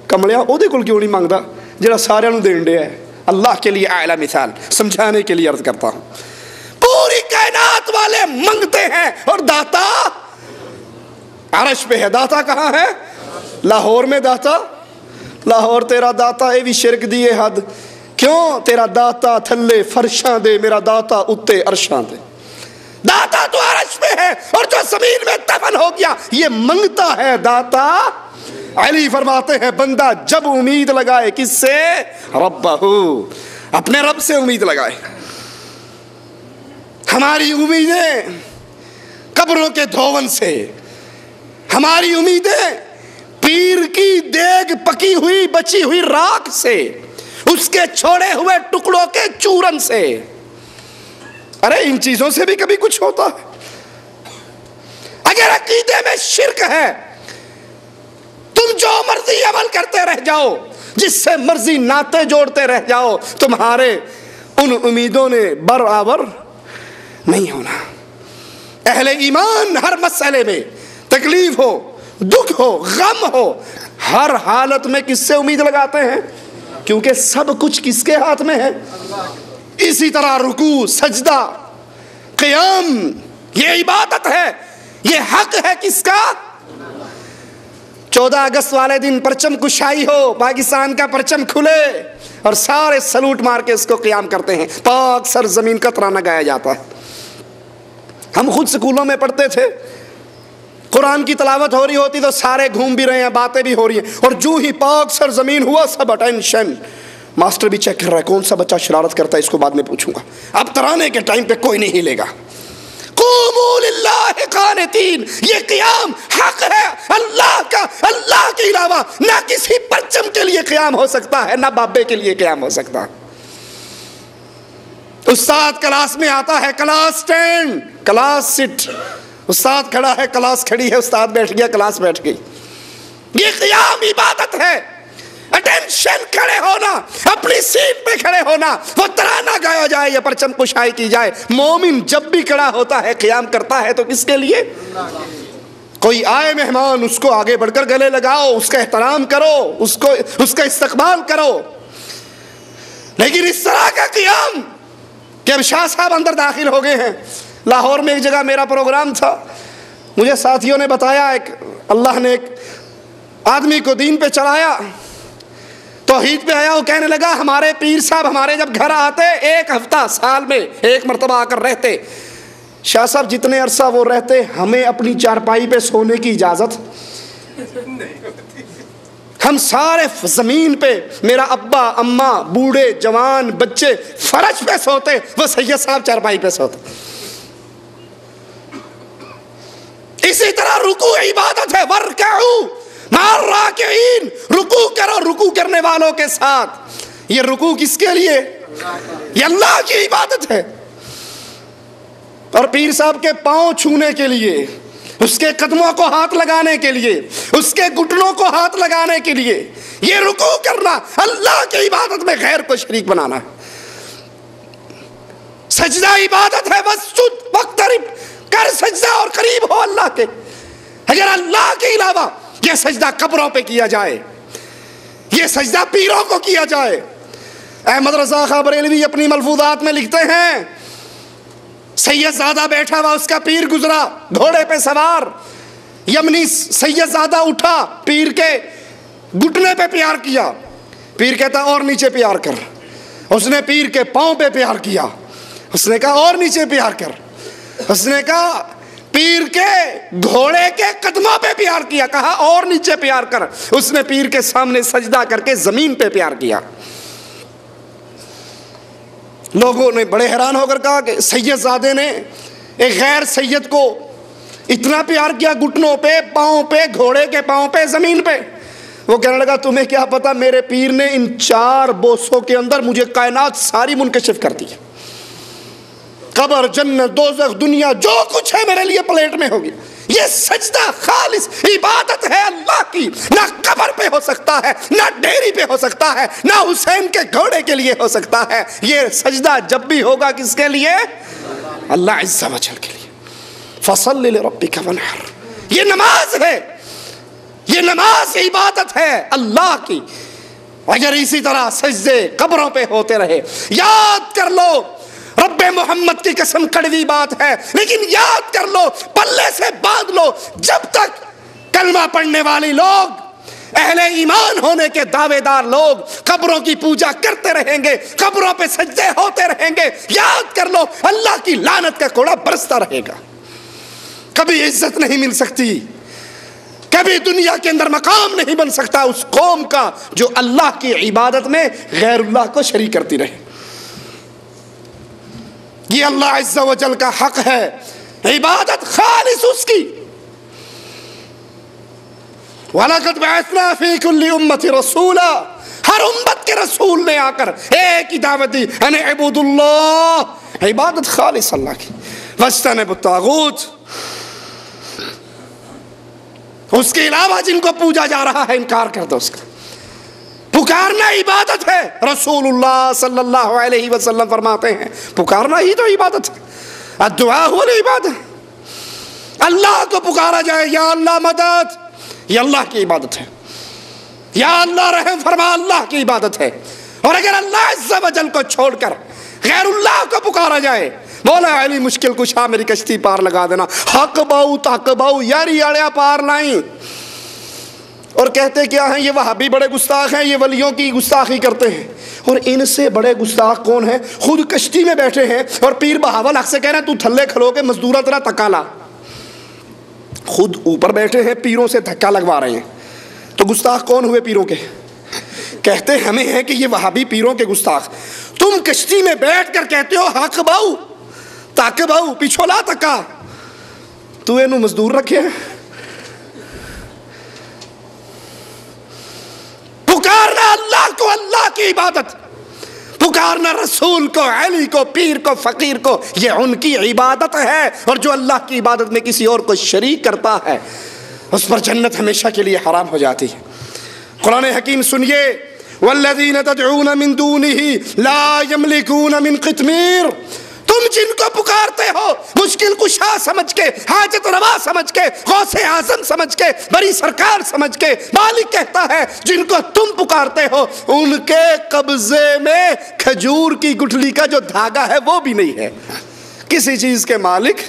کملیا او دے کول کیوں نہیں منگدا جڑا سارے نوں دین دے ہے. اللہ کے لیے اعلیٰ مثال سمجھانے کے لیے عرض کرتا ہوں. پوری کائنات والے منگتے ہیں اور داتا عرش پہ ہے. داتا کہاں ہے؟ لاہور میں داتا. لاہور تیرا داتا اے بھی شرک دیے حد. کیوں؟ تیرا داتا تھلے فرشاں دے, میرا داتا اتے عرشاں دے. داتا تو عرش پہ ہے اور جو زمین میں دفن ہو گیا یہ منگتا ہے داتا. علی فرماتے ہیں بندہ جب امید لگائے کس سے؟ ربہ, اپنے رب سے امید لگائے. ہماری امیدیں قبروں کے دھون سے, ہماری امیدیں پیر کی دیگ پکی ہوئی بچی ہوئی راکھ سے, اس کے چھوڑے ہوئے ٹکڑوں کے چورن سے. ارے ان چیزوں سے بھی کبھی کچھ ہوتا ہے؟ اگر عقیدے میں شرک ہے, تم جو مرضی عمل کرتے رہ جاؤ, جس سے مرضی ناطے جوڑتے رہ جاؤ, تمہارے ان امیدوں نے برابر نہیں ہونا. اہل ایمان ہر مسئلے میں تکلیف ہو, دکھ ہو, غم ہو, ہر حالت میں کس سے امید لگاتے ہیں؟ کیونکہ سب کچھ کس کے ہاتھ میں ہے. اسی طرح رکوع, سجدہ, قیام یہ عبادت ہے, یہ حق ہے کس کا؟ 14 اگست والے دن پرچم کشائی ہو, پاکستان کا پرچم کھلے اور سارے سلوٹ مار کے اس کو قیام کرتے ہیں. پاک سرزمین کا ترانہ گایا جاتا ہے. ہم خود سکولوں میں پڑھتے تھے, قرآن کی تلاوت ہو رہی ہوتی تو سارے گھوم بھی رہے ہیں, باتیں بھی ہو رہی ہیں, اور جو ہی پاک سرزمین ہوا سب اٹینشن. ماسٹر بھی چیک کر رہا ہے کون سا بچہ شرارت کرتا ہے, اس کو بعد میں پوچھوں گا. اب ترانے کے ٹائم پہ کوئی نہیں ہلے گا. قوموا للہ قانتین, یہ قیام حق ہے اللہ کا. اللہ کے علاوہ نہ کسی پرچم کے لیے قیام ہو سکتا ہے, نہ بابے کے لیے قیام ہو سکتا ہے. استاد کلاس میں آتا ہے, کلاس اسٹینڈ, کلاس سٹ. استاد کھڑا ہے, کلاس کھڑی ہے, استاد بیٹھ گیا, کلاس بیٹھ گئی. یہ قیام عبادت ہے. اٹینشن, کھڑے ہونا, اپنی سیٹ پہ کھڑے ہونا, وہ ترانہ گایا جائے یا پرچم کشائی کی جائے. مومن جب بھی کھڑا ہوتا ہے قیام کرتا ہے تو کس کے لیے؟ کوئی آئے مہمان, اس کو آگے بڑھ کر گلے لگاؤ, اس کا احترام کرو, اس کا استقبال کرو. لیکن اس طرح کا قیام کہ اب شاہ صاحب اندر داخل ہو گئے ہیں. لاہور میں ایک جگہ میرا پروگرام تھا, مجھے ساتھیوں نے بتایا ایک اللہ نے ایک آدمی کو دین پہ چلایا, توحید پہ آیا. وہ کہنے لگا ہمارے پیر صاحب ہمارے جب گھر آتے 1 ہفتہ سال میں 1 مرتبہ آ کر رہتے. شاہ صاحب جتنے عرصہ وہ رہتے ہمیں اپنی چارپائی پہ سونے کی اجازت, ہم سارے زمین پہ, میرا ابا اماں بوڑھے جوان بچے فرش پہ سوتے, وہ سید صاحب چارپائی پہ سوتے. اسی طرح رکوع عبادت ہے. ورکعوا مع الراکعین, رکوع کرو رکوع کرنے والوں کے ساتھ. یہ رکوع کس کے لیے؟ یہ اللہ کی عبادت ہے. اور پیر صاحب کے پاؤں چھونے کے لیے, اس کے قدموں کو ہاتھ لگانے کے لیے, اس کے گھٹنوں کو ہاتھ لگانے کے لیے, یہ رکوع کرنا اللہ کی عبادت میں غیر کو شریک بنانا ہے. سجدہ عبادت ہے. واسجد واقترب, کر سجدہ اور قریب ہو اللہ کے. اگر اللہ کے علاوہ یہ سجدہ قبروں پہ کیا جائے, یہ سجدہ پیروں کو کیا جائے. احمد رضا خان بریلوی اپنی ملفوظات میں لکھتے ہیں, سید زادہ بیٹھا ہوا, اس کا پیر گزرا گھوڑے پہ سوار. یمنی سید زادہ اٹھا, پیر کے گھٹنے پہ پیار کیا. پیر کہتا اور نیچے پیار کر. اس نے پیر کے پاؤں پہ پیار کیا. اس نے کہا اور نیچے پیار کر. اس نے کہا پیر کے گھوڑے کے قدموں پہ پیار کیا. کہا اور نیچے پیار کر. اس نے پیر کے سامنے سجدہ کر کے زمین پہ پیار کیا. لوگوں نے بڑے حیران ہو کر کہا کہ سید زادے نے ایک غیر سید کو اتنا پیار کیا، گھٹنوں پہ، پاؤں پہ، گھوڑے کے پاؤں پہ، زمین پہ۔ وہ کہنے لگا تمہیں کیا پتا، میرے پیر نے ان 4 بوسوں کے اندر مجھے کائنات ساری منکشف کر دی ہے۔ قبر، جنت، دوزخ، دنیا، جو کچھ ہے میرے لیے پلیٹ میں ہوگی۔ یہ سجدہ خالص عبادت ہے اللہ کی، نہ قبر پہ ہو سکتا ہے، نہ ڈیری پہ ہو سکتا ہے، نہ حسین کے گھوڑے کے لیے ہو سکتا ہے۔ یہ سجدہ جب بھی ہوگا کس کے لیے؟ اللہ عز و جل کے لیے۔ فصل لربک وانحر، یہ نماز ہے، یہ نماز عبادت ہے اللہ کی۔ اگر اسی طرح سجدے قبروں پہ ہوتے رہے، یاد کر لو رب محمد کی قسم کڑوی بات ہے، لیکن یاد کر لو، پلے سے باندھ لو، جب تک کلمہ پڑھنے والی لوگ، اہل ایمان ہونے کے دعوے دار لوگ قبروں کی پوجا کرتے رہیں گے، قبروں پہ سجدے ہوتے رہیں گے، یاد کر لو اللہ کی لعنت کا کوڑا برستا رہے گا۔ کبھی عزت نہیں مل سکتی، کبھی دنیا کے اندر مقام نہیں بن سکتا اس قوم کا جو اللہ کی عبادت میں غیر اللہ کو شریک کرتی رہے۔ یہ اللہ عز و جل کا حق ہے، عبادت خالص اس کی۔ وَلَقَدْ بَعَثْنَا فِي كُلِّ أُمَّةٍ رَسُولًا، ہر امت کے رسول نے آ کر ایک ہی دعوت دی، اَنِ اعْبُدُوا اللَّهَ، عبادت خالص اللہ کی، وَاجْتَنِبُوا الطَّاغُوتَ، اس کے علاوہ جن کو پوجا جا رہا ہے انکار کر دو اس کا۔ پکارنا عبادت ہے، رسول اللہ صلی اللہ علیہ وسلم فرماتے ہیں پکارنا ہی تو عبادت ہے، الدعاء هو العبادت۔ اللہ کو پکارا جائے، یا اللہ مدد، یہ اللہ کی عبادت ہے، یا اللہ رحم فرما، اللہ کی عبادت ہے۔ اور اگر اللہ عز و جل کو چھوڑ کر غیر اللہ کو پکارا جائے، مولا علی مشکل کشا میری کشتی پار لگا دینا، حق باؤ تاک باؤ یاری اڑیا پار لائیں، اور کہتے کیا ہیں یہ وہابی بڑے گستاخ ہیں، یہ ولیوں کی گستاخی کرتے ہیں۔ اور ان سے بڑے گستاخ کون ہیں؟ خود کشتی میں بیٹھے ہیں اور پیر بہاول حق سے کہہ رہے ہیں تو تھلے کھلو کے مزدورہ تیرا تکا لا، خود اوپر بیٹھے ہیں پیروں سے دھکا لگوا رہے ہیں۔ تو گستاخ کون ہوئے پیروں کے؟ کہتے ہمیں ہیں کہ یہ وہابی پیروں کے گستاخ۔ تم کشتی میں بیٹھ کر کہتے ہو حق باؤ تاک باؤ پیچھو لا تکا، تو اینو مزدور رکھے ہیں۔ پکارنا اللہ کو، اللہ کی عبادت، پکارنا رسول کو، علی کو، پیر کو، فقیر کو، یہ ان کی عبادت ہے۔ اور جو اللہ کی عبادت میں کسی اور کو شریک کرتا ہے اس پر جنت ہمیشہ کے لیے حرام ہو جاتی ہے۔ قرآن حکیم سنیے، والذین تدعون من دونہ لا یملکون من قطمیر، تم جن کو پکارتے ہو مشکل کشا سمجھ کے، حاجت روا سمجھ کے، غوث اعظم سمجھ کے، بڑی سرکار سمجھ کے، مالک کہتا ہے جن کو تم پکارتے ہو ان کے قبضے میں کھجور کی گٹھلی کا جو دھاگا ہے وہ بھی نہیں ہے۔ کسی چیز کے مالک،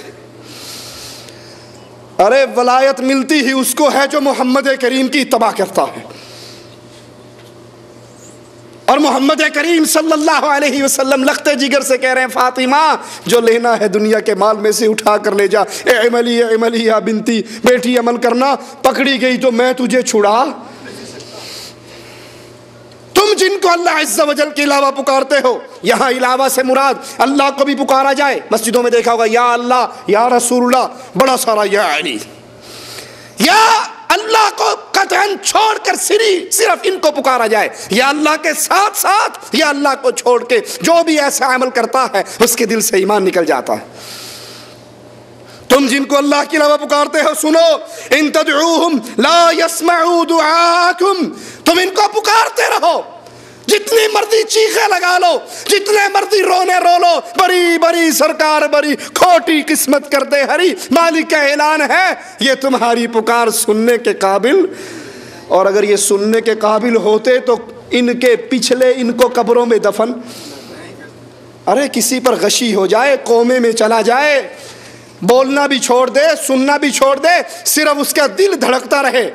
ارے ولایت ملتی ہی اس کو ہے جو محمد کریم کی اتباع کرتا ہے۔ اور محمد کریم صلی اللہ علیہ وسلم لخت جگر سے کہہ رہے ہیں فاطمہ جو لینا ہے دنیا کے مال میں سے اٹھا کر لے جا، اعملی اعملی یا بنتی، بیٹی عمل کرنا، پکڑی گئی تو میں تجھے چھڑا۔ تم جن کو اللہ عز و جل کے علاوہ پکارتے ہو، یہاں علاوہ سے مراد اللہ کو بھی پکارا جائے۔ مسجدوں میں دیکھا ہوگا یا اللہ، یا رسول اللہ، بڑا سارا یا علی، یا اللہ کو قطعاً چھوڑ کر صرف ان کو پکارا جائے، یا اللہ کے ساتھ ساتھ یا اللہ کو چھوڑ کے جو بھی ایسا عمل کرتا ہے اس کے دل سے ایمان نکل جاتا ہے۔ تم جن کو اللہ کے علاوہ پکارتے ہو، سنو، ان تدعوہم لا يسمعوا دعاءکم، تم ان کو پکارتے رہو، جتنی مرضی چیخیں لگا لو، جتنے مرضی رونے رو لو، بڑی بڑی سرکار بڑی کھوٹی قسمت کر دے ہری، مالک کا اعلان ہے یہ تمہاری پکار سننے کے قابل، اور اگر یہ سننے کے قابل ہوتے تو ان کے پچھلے ان کو قبروں میں دفن، ارے کسی پر غشی ہو جائے، قومے میں چلا جائے، بولنا بھی چھوڑ دے، سننا بھی چھوڑ دے، صرف اس کا دل دھڑکتا رہے،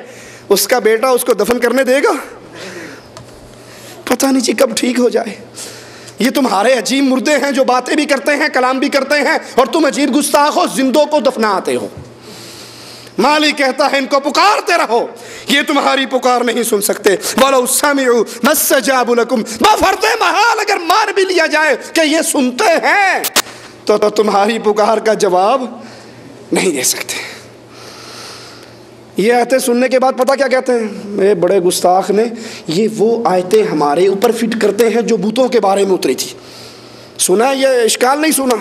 اس کا بیٹا اس کو دفن کرنے دے گا؟ پتہ نہیں جی کب ٹھیک ہو جائے۔ یہ تمہارے عجیب مردے ہیں جو باتیں بھی کرتے ہیں، کلام بھی کرتے ہیں، اور تم عجیب گستاخ ہو، زندوں کو دفناتے ہو۔ مالی کہتا ہے ان کو پکارتے رہو، یہ تمہاری پکار نہیں سن سکتے. وَلَوْ سَمِعُوا مَا اسْتَجَابُوا لَكُمْ، بفرض محال اگر مان بھی لیا جائے کہ یہ سنتے ہیں تو تمہاری پکار کا جواب نہیں دے سکتے. یہ آیتیں سننے کے بعد پتہ کیا کہتے ہیں؟ میرے بڑے گستاخ نے یہ وہ آیتیں ہمارے اوپر فٹ کرتے ہیں جو بتوں کے بارے میں اتری تھی. سنا یہ اشکال نہیں سنا؟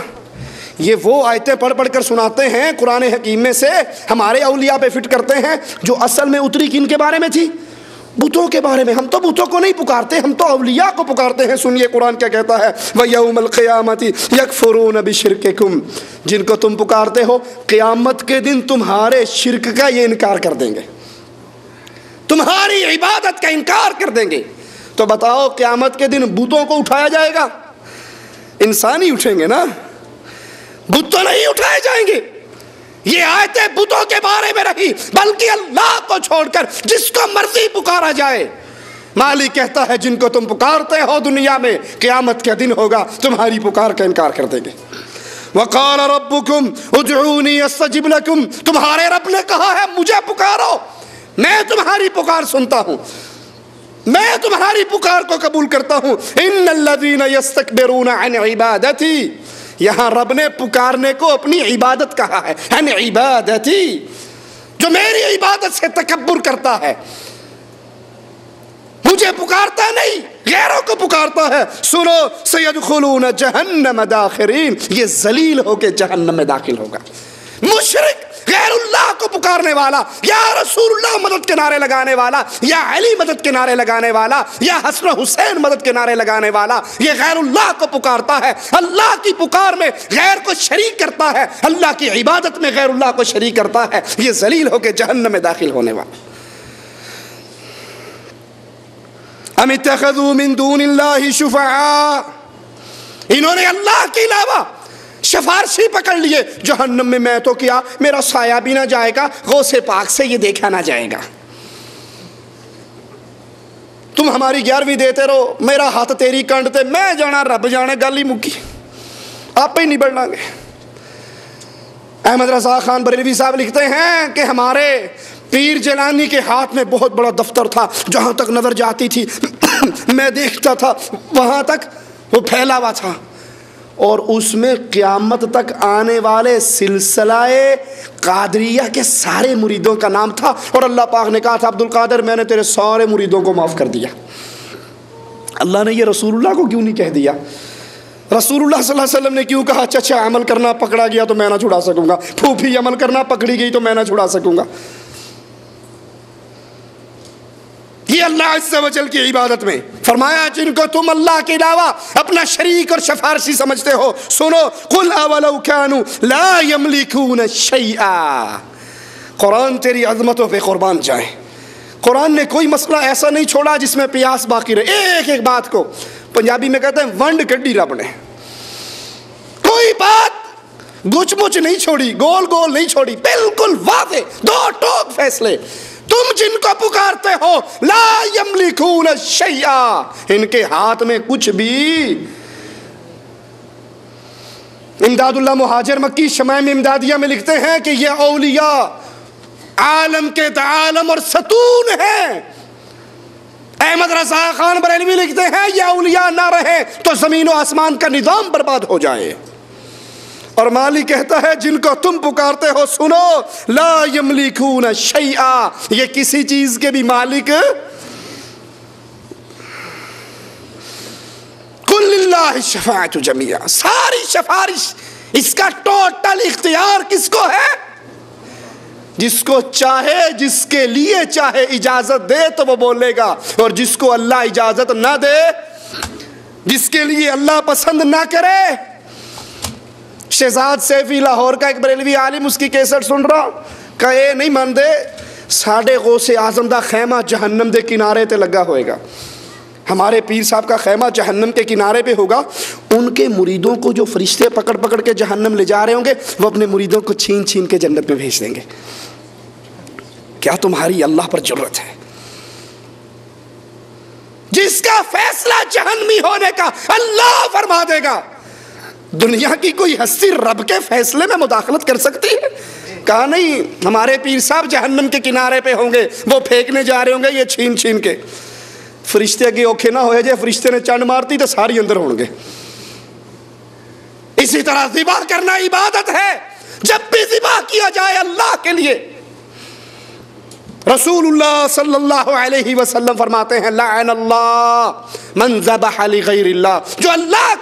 یہ وہ آیتیں پڑھ پڑھ کر سناتے ہیں قرآن حکیم میں سے، ہمارے اولیاء پہ فٹ کرتے ہیں جو اصل میں اتری کن کے بارے میں تھی؟ بتوں کے بارے میں. ہم تو بتوں کو نہیں پکارتے، ہم تو اولیاء کو پکارتے ہیں. سنیے قرآن کیا کہتا ہے، وَيَوْمَ الْقِيَامَةِ يَكْفُرُونَ بِشِرْكِكُمْ، جن کو تم پکارتے ہو قیامت کے دن تمہارے شرک کا یہ انکار کر دیں گے، تمہاری عبادت کا انکار کر دیں گے. تو بتاؤ قیامت کے دن بتوں کو اٹھایا جائے گا؟ انسان ہی اٹھیں گے نا، بت تو نہیں اٹھائے جائیں گے. یہ آیتیں بتوں کے بارے میں رہی، بلکہ اللہ کو چھوڑ کر جس کو مرضی پکارا جائے. مالک کہتا ہے جن کو تم پکارتے ہو دنیا میں قیامت کا دن ہوگا تمہاری پکار کا انکار کر دیں گے. وَقَالَ رَبُّكُمْ اُدْعُونِي أَسْتَجِبْ لَكُمْ، تمہارے رب نے کہا ہے مجھے پکارو، میں تمہاری پکار سنتا ہوں، میں تمہاری پکار کو قبول کرتا ہوں. إِنَّ الَّذِينَ يَسْتَكْبِرُونَ عَنْ عِبَادَتِي، یہاں رب نے پکارنے کو اپنی عبادت کہا ہے. عن عبادتی، جو میری عبادت سے تکبر کرتا ہے، مجھے پکارتا نہیں غیروں کو پکارتا ہے. سنو سیدخلون جہنم داخرین، یہ ذلیل ہو کے جہنم میں داخل ہوگا. مشرک غیر اللہ کو پکارنے والا، یا رسول اللہ مدد کے نعرے لگانے والا، یا علی مدد کے نعرے لگانے والا، یا حسن حسین مدد کے نعرے لگانے والا، یہ غیر اللہ کو پکارتا ہے. اللہ کی پکار میں غیر کو شریک کرتا ہے، اللہ کی عبادت میں غیر اللہ کو شریک کرتا ہے، یہ ذلیل ہو کے جہنم میں داخل ہونے والا. ام اتخذوا من دون اللہ شفعاء، انہوں نے اللہ کے علاوہ سفارشی پکڑ لیے. جہنم میں میں تو کیا، میرا سایہ بھی نہ جائے گا، غوث پاک سے یہ دیکھا نہ جائے گا. تم ہماری 11ویں دیتے رہو، میرا ہاتھ تیری کنڈ تے، میں جانا رب جانے، گل ہی مکی، آپ ہی نبڑنا گے. احمد رضا خان بریلوی صاحب لکھتے ہیں کہ ہمارے پیر جیلانی کے ہاتھ میں بہت بڑا دفتر تھا، جہاں تک نظر جاتی تھی میں دیکھتا تھا وہاں تک وہ پھیلا ہوا تھا، اور اس میں قیامت تک آنے والے سلسلہ قادریہ کے سارے مریدوں کا نام تھا. اور اللہ پاک نے کہا تھا عبد القادر میں نے تیرے سارے مریدوں کو معاف کر دیا. اللہ نے یہ رسول اللہ کو کیوں نہیں کہہ دیا؟ رسول اللہ صلی اللہ علیہ وسلم نے کیوں کہا چچا عمل کرنا پکڑا گیا تو میں نہ چھڑا سکوں گا، پھوپھی عمل کرنا پکڑی گئی تو میں نہ چھڑا سکوں گا؟ یہ اللہ عز و جل کی عبادت میں فرمایا جن کو تم اللہ کے علاوہ اپنا شریک اور سفارشی سمجھتے ہو، سنو قل اولو کانوا لا یملکون شیئا. قرآن تیری عظمتوں پہ قربان جائے، قرآن نے کوئی مسئلہ ایسا نہیں چھوڑا جس میں پیاس باقی رہے. ایک ایک بات کو پنجابی میں کہتے ہیں ونڈ کڈی رب نے، کوئی بات گچ مچ نہیں چھوڑی، گول گول نہیں چھوڑی، بالکل واضح دو ٹوک فیصلے. تم جن کو پکارتے ہو لا یملکون شیئا، ان کے ہاتھ میں کچھ بھی. امداد اللہ مہاجر مکی شمائم امدادیہ میں لکھتے ہیں کہ یہ اولیاء عالم کے عالم اور ستون ہیں. احمد رضا خان بریلوی لکھتے ہیں یہ اولیاء نہ رہے تو زمین و آسمان کا نظام برباد ہو جائے. اور مالی کہتا ہے جن کو تم پکارتے ہو سنو لا یملکون شیئا، یہ کسی چیز کے بھی مالک. قل للہ الشفاعۃ جمیعا، ساری سفارش اس کا ٹوٹل اختیار کس کو ہے؟ جس کو چاہے، جس کے لیے چاہے اجازت دے تو وہ بولے گا، اور جس کو اللہ اجازت نہ دے، جس کے لیے اللہ پسند نہ کرے. شہزاد سیفی لاہور کا ایک بریلوی عالم اس کی کیسٹ سن رہا کہ اے نہیں مان دے ساڑھے غوث اعظم دا خیمہ جہنم دے کنارے تے لگا ہوئے گا، ہمارے پیر صاحب کا خیمہ جہنم کے کنارے پہ ہوگا. ان کے مریدوں کو جو فرشتے پکڑ پکڑ کے جہنم لے جا رہے ہوں گے وہ اپنے مریدوں کو چھین چھین کے جنت میں بھیج دیں گے. کیا تمہاری اللہ پر جرت ہے؟ جس کا فیصلہ جہنمی ہونے کا اللہ فرما دے گا. دنیا کی کوئی ہستی رب کے فیصلے میں مداخلت کر سکتی ہے؟ کہا نہیں ہمارے پیر صاحب جہنم کے کنارے پہ ہوں گے، وہ پھینکنے جا رہے ہوں گے یہ چھین چھین کے، فرشتے اگے اوکھے نہ ہوئے جے فرشتے نے چنڈ مارتی تو ساری اندر ہوں گے۔ اسی طرح ذبح کرنا عبادت ہے، جب بھی ذبح کیا جائے اللہ کے لیے۔ رسول اللہ صلی اللہ علیہ وسلم فرماتے ہیں لعن اللہ من ذبح لغیر اللہ، جو اللہ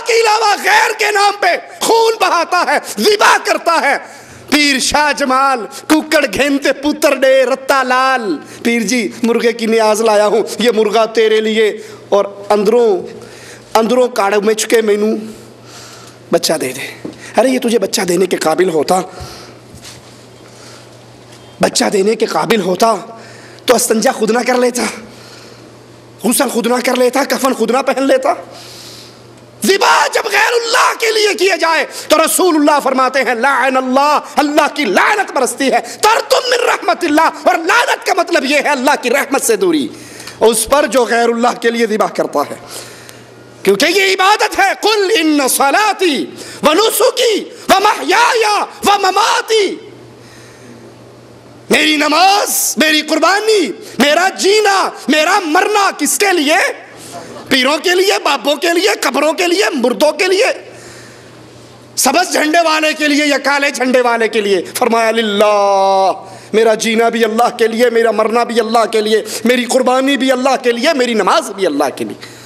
کے علاوہ غیر کے نام پہ خون بہاتا ہے، ذبح کرتا ہے۔ پیر شاہ جمال ککڑ گھینتے پتر ڈے رتا لال، پیر جی مرغے کی نیاز لایا ہوں، یہ مرغا تیرے لیے، اور اندروں کاڑ میں چکے مینوں بچہ دے دے۔ ارے یہ تجھے بچہ دینے کے قابل ہوتا، بچہ دینے کے قابل ہوتا تو استنجا خود نہ کر لیتا، غسل خود نہ کر لیتا، کفن خود نہ پہن لیتا۔ ذبح جب غیر اللہ کے لیے کیے جائے تو رسول اللہ فرماتے ہیں لعن اللہ، اللہ کی لعنت برستی ہے، ترتم من رحمت اللہ، اور لعنت کا مطلب یہ ہے اللہ کی رحمت سے دوری، اس پر جو غیر اللہ کے لیے ذبح کرتا ہے، کیونکہ یہ عبادت ہے۔ قل ان صلاتی ونسکی ومحیای ومماتی، میری نماز، میری قربانی، میرا جینا، میرا مرنا کس کے لیے؟ پیروں کے لیے، بابوں کے لیے، قبروں کے لیے، مردوں کے لیے، سبز جھنڈے والے کے لیے یا کالے جھنڈے والے کے لیے؟ فرمایا للہ، میرا جینا بھی اللہ کے لیے، میرا مرنا بھی اللہ کے لیے، میری قربانی بھی اللہ کے لیے، میری نماز بھی اللہ کے لیے۔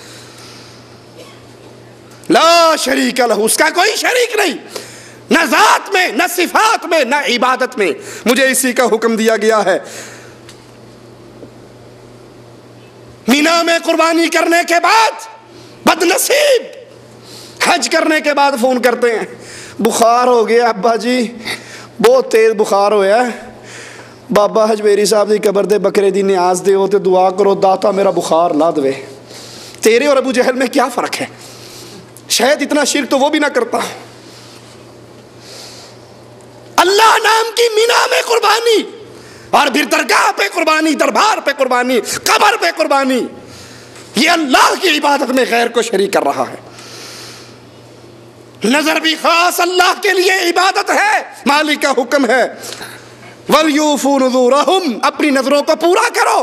لا شریک لہ، اس کا کوئی شریک نہیں، نہ ذات میں، نہ صفات میں، نہ عبادت میں۔ مجھے اسی کا حکم دیا گیا ہے۔ مینا میں قربانی کرنے کے بعد بد نصیب حج کرنے کے بعد فون کرتے ہیں بخار ہو گیا ابا جی، بہت تیز بخار ہویا ہے، بابا حجویری صاحب دی قبر دے بکرے دی نیاز دے ہو تے دعا کرو داتا میرا بخار لا دوے۔ تیرے اور ابو جہل میں کیا فرق ہے؟ شاید اتنا شرک تو وہ بھی نہ کرتا۔ اللہ نام کی مینا میں قربانی، اور پھر درگاہ پہ قربانی، دربار پہ قربانی، قبر پہ قربانی، یہ اللہ کی عبادت میں غیر کو شریک کر رہا ہے۔ نظر بھی خاص اللہ کے لیے عبادت ہے، مالک کا حکم ہے وَلْيُوفُوا نُذُورَهُمْ، اپنی نظروں کو پورا کرو۔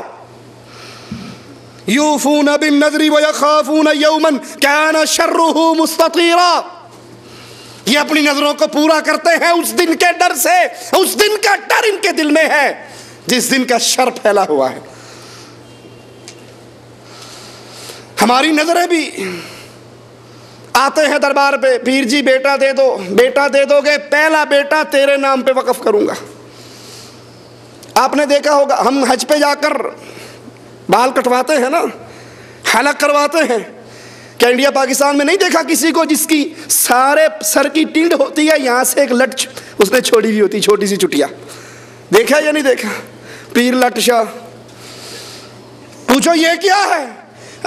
يُوفُونَ بِالنَّذْرِ وَيَخَافُونَ يَوْمًا كَانَ شَرُّهُ مُسْتَطِيرًا، یہ اپنی نظروں کو پورا کرتے ہیں اس دن کے ڈر سے، اس دن کا ڈر ان کے دل میں ہے جس دن کا شر پھیلا ہوا ہے۔ ہماری نظریں بھی آتے ہیں دربار پہ، پیر جی بیٹا دے دو، بیٹا دے دو گے، پہلا بیٹا تیرے نام پہ وقف کروں گا۔ آپ نے دیکھا ہوگا ہم حج پہ جا کر بال کٹواتے ہیں نا، حلق کرواتے ہیں، کیا انڈیا پاکستان میں نہیں دیکھا کسی کو جس کی سارے سر کی ٹنڈ ہوتی ہے، یہاں سے ایک لٹ اس نے چھوڑی ہوئی ہوتی، چھوٹی سی چٹیا؟ دیکھا یا نہیں دیکھا؟ پیر لٹ شاہ، پوچھو یہ کیا ہے؟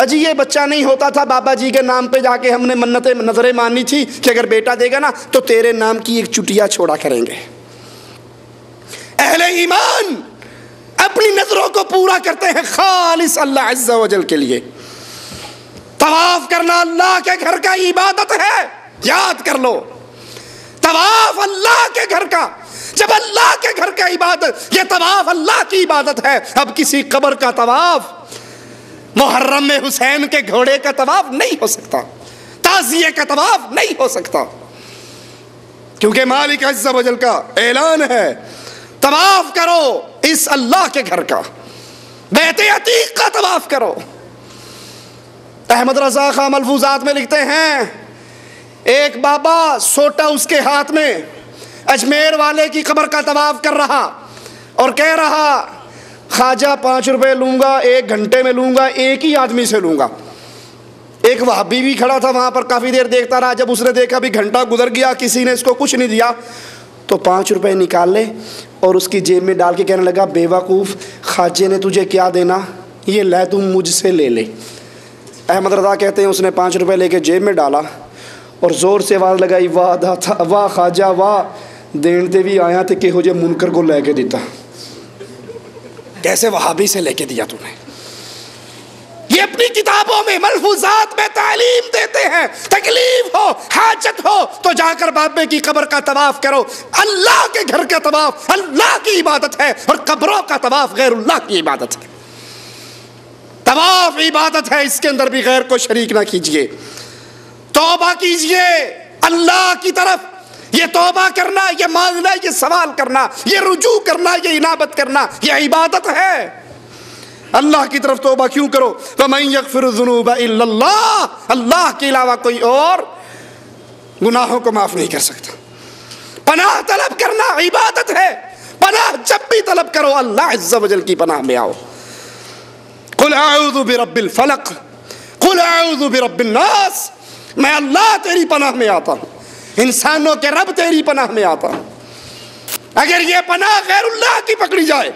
اجی یہ بچہ نہیں ہوتا تھا، بابا جی کے نام پہ جا کے ہم نے منتیں نظریں ماننی تھی کہ اگر بیٹا دے گا نا تو تیرے نام کی ایک چٹیا چھوڑا کریں گے۔ اہل ایمان اپنی نظروں کو پورا کرتے ہیں خالص اللہ عز و جل کے لیے۔ طواف کرنا اللہ کے گھر کا عبادت ہے، یاد کر لو، طواف اللہ کے گھر کا، جب اللہ کے گھر کا عبادت، یہ طواف اللہ کی عبادت ہے۔ اب کسی قبر کا طواف، محرم میں حسین کے گھوڑے کا طواف نہیں ہو سکتا، تعزیے کا طواف نہیں ہو سکتا، کیونکہ مالک عز و جل کا اعلان ہے طواف کرو اس اللہ کے گھر کا، بیت عتیق کا طواف کرو۔ احمد رضا خان ملفوظات میں لکھتے ہیں ایک بابا سوٹا اس کے ہاتھ میں اجمیر والے کی قبر کا طواف کر رہا اور کہہ رہا خواجہ 5 روپے لوں گا، 1 گھنٹے میں لوں گا، ایک ہی آدمی سے لوں گا۔ ایک وہابی بھی کھڑا تھا وہاں پر، کافی دیر دیکھتا رہا، جب اس نے دیکھا بھی گھنٹہ گزر گیا کسی نے اس کو کچھ نہیں دیا تو 5 روپے نکال لے اور اس کی جیب میں ڈال کے کہنے لگا بے وقوف، خواجے نے تجھے کیا دینا، یہ لے تم مجھ سے لے لے۔ احمد رضا کہتے ہیں اس نے 5 روپے لے کے جیب میں ڈالا اور زور سے آواز لگائی واہ داتا، واہ خواجہ واہ، دین تے بھی آیا تے کہو جے منکر کو لے کے دیتا، کیسے وہابی سے لے کے دیا تو نے۔ یہ اپنی کتابوں میں ملفوظات میں تعلیم دیتے ہیں، تکلیف ہو حاجت ہو تو جا کر بابے کی قبر کا طواف کرو۔ اللہ کے گھر کا طواف اللہ کی عبادت ہے، اور قبروں کا طواف غیر اللہ کی عبادت ہے۔ طواف عبادت ہے، اس کے اندر بھی غیر کو شریک نہ کیجیے۔ توبہ کیجیے اللہ کی طرف، یہ توبہ کرنا، یہ مانگنا، یہ سوال کرنا، یہ رجوع کرنا، یہ انابت کرنا، یہ عبادت ہے۔ اللہ کی طرف توبہ کیوں کرو؟ وَمَن يَغْفِرُ الذُّنُوبَ إِلَّا اللَّهُ، اللہ کے علاوہ کوئی اور گناہوں کو معاف نہیں کر سکتا۔ پناہ طلب کرنا عبادت ہے، پناہ جب بھی طلب کرو اللہ عز و جل کی پناہ میں آؤ۔ قُلْ أَعُوذُ بِرَبِّ الْفَلَقِ قُلْ أَعُوذُ بِرَبِّ النَّاسِ، میں اللہ تیری پناہ میں آتا ہوں، انسانوں کے رب تیری پناہ میں آتا ہوں۔ اگر یہ پناہ غیر اللہ کی پکڑی جائے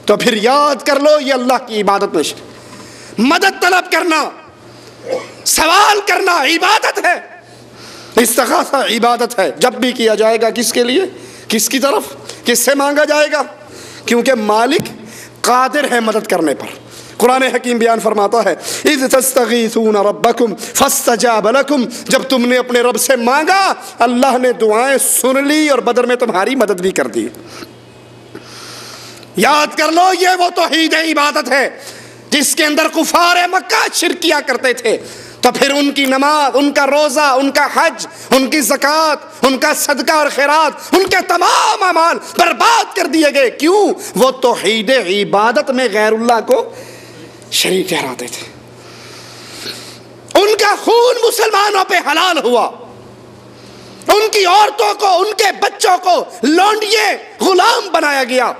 تو پھر یاد کر لو یہ اللہ کی عبادت میں شریک۔ مدد طلب کرنا، سوال کرنا عبادت ہے، استغاثہ عبادت ہے۔ جب بھی کیا جائے گا کس کے لیے؟ کس کی طرف؟ کس سے مانگا جائے گا؟ کیونکہ مالک قادر ہے مدد کرنے پر۔ قرآن حکیم بیان فرماتا ہے اذ تستغیثون ربکم فاستجاب لکم، جب تم نے اپنے رب سے مانگا اللہ نے دعائیں سن لی اور بدر میں تمہاری مدد بھی کر دی۔ یاد کر لو یہ وہ توحید عبادت ہے جس کے اندر کفار مکہ شرک کیا کرتے تھے، تو پھر ان کی نماز، ان کا روزہ، ان کا حج، ان کی زکوٰۃ، ان کا صدقہ اور خیرات، ان کے تمام اعمال برباد کر دیے گئے۔ کیوں؟ وہ توحید عبادت میں غیر اللہ کو شریک ٹھہراتے تھے۔ ان کا خون مسلمانوں پہ حلال ہوا، ان کی عورتوں کو، ان کے بچوں کو لونڈیے غلام بنایا گیا۔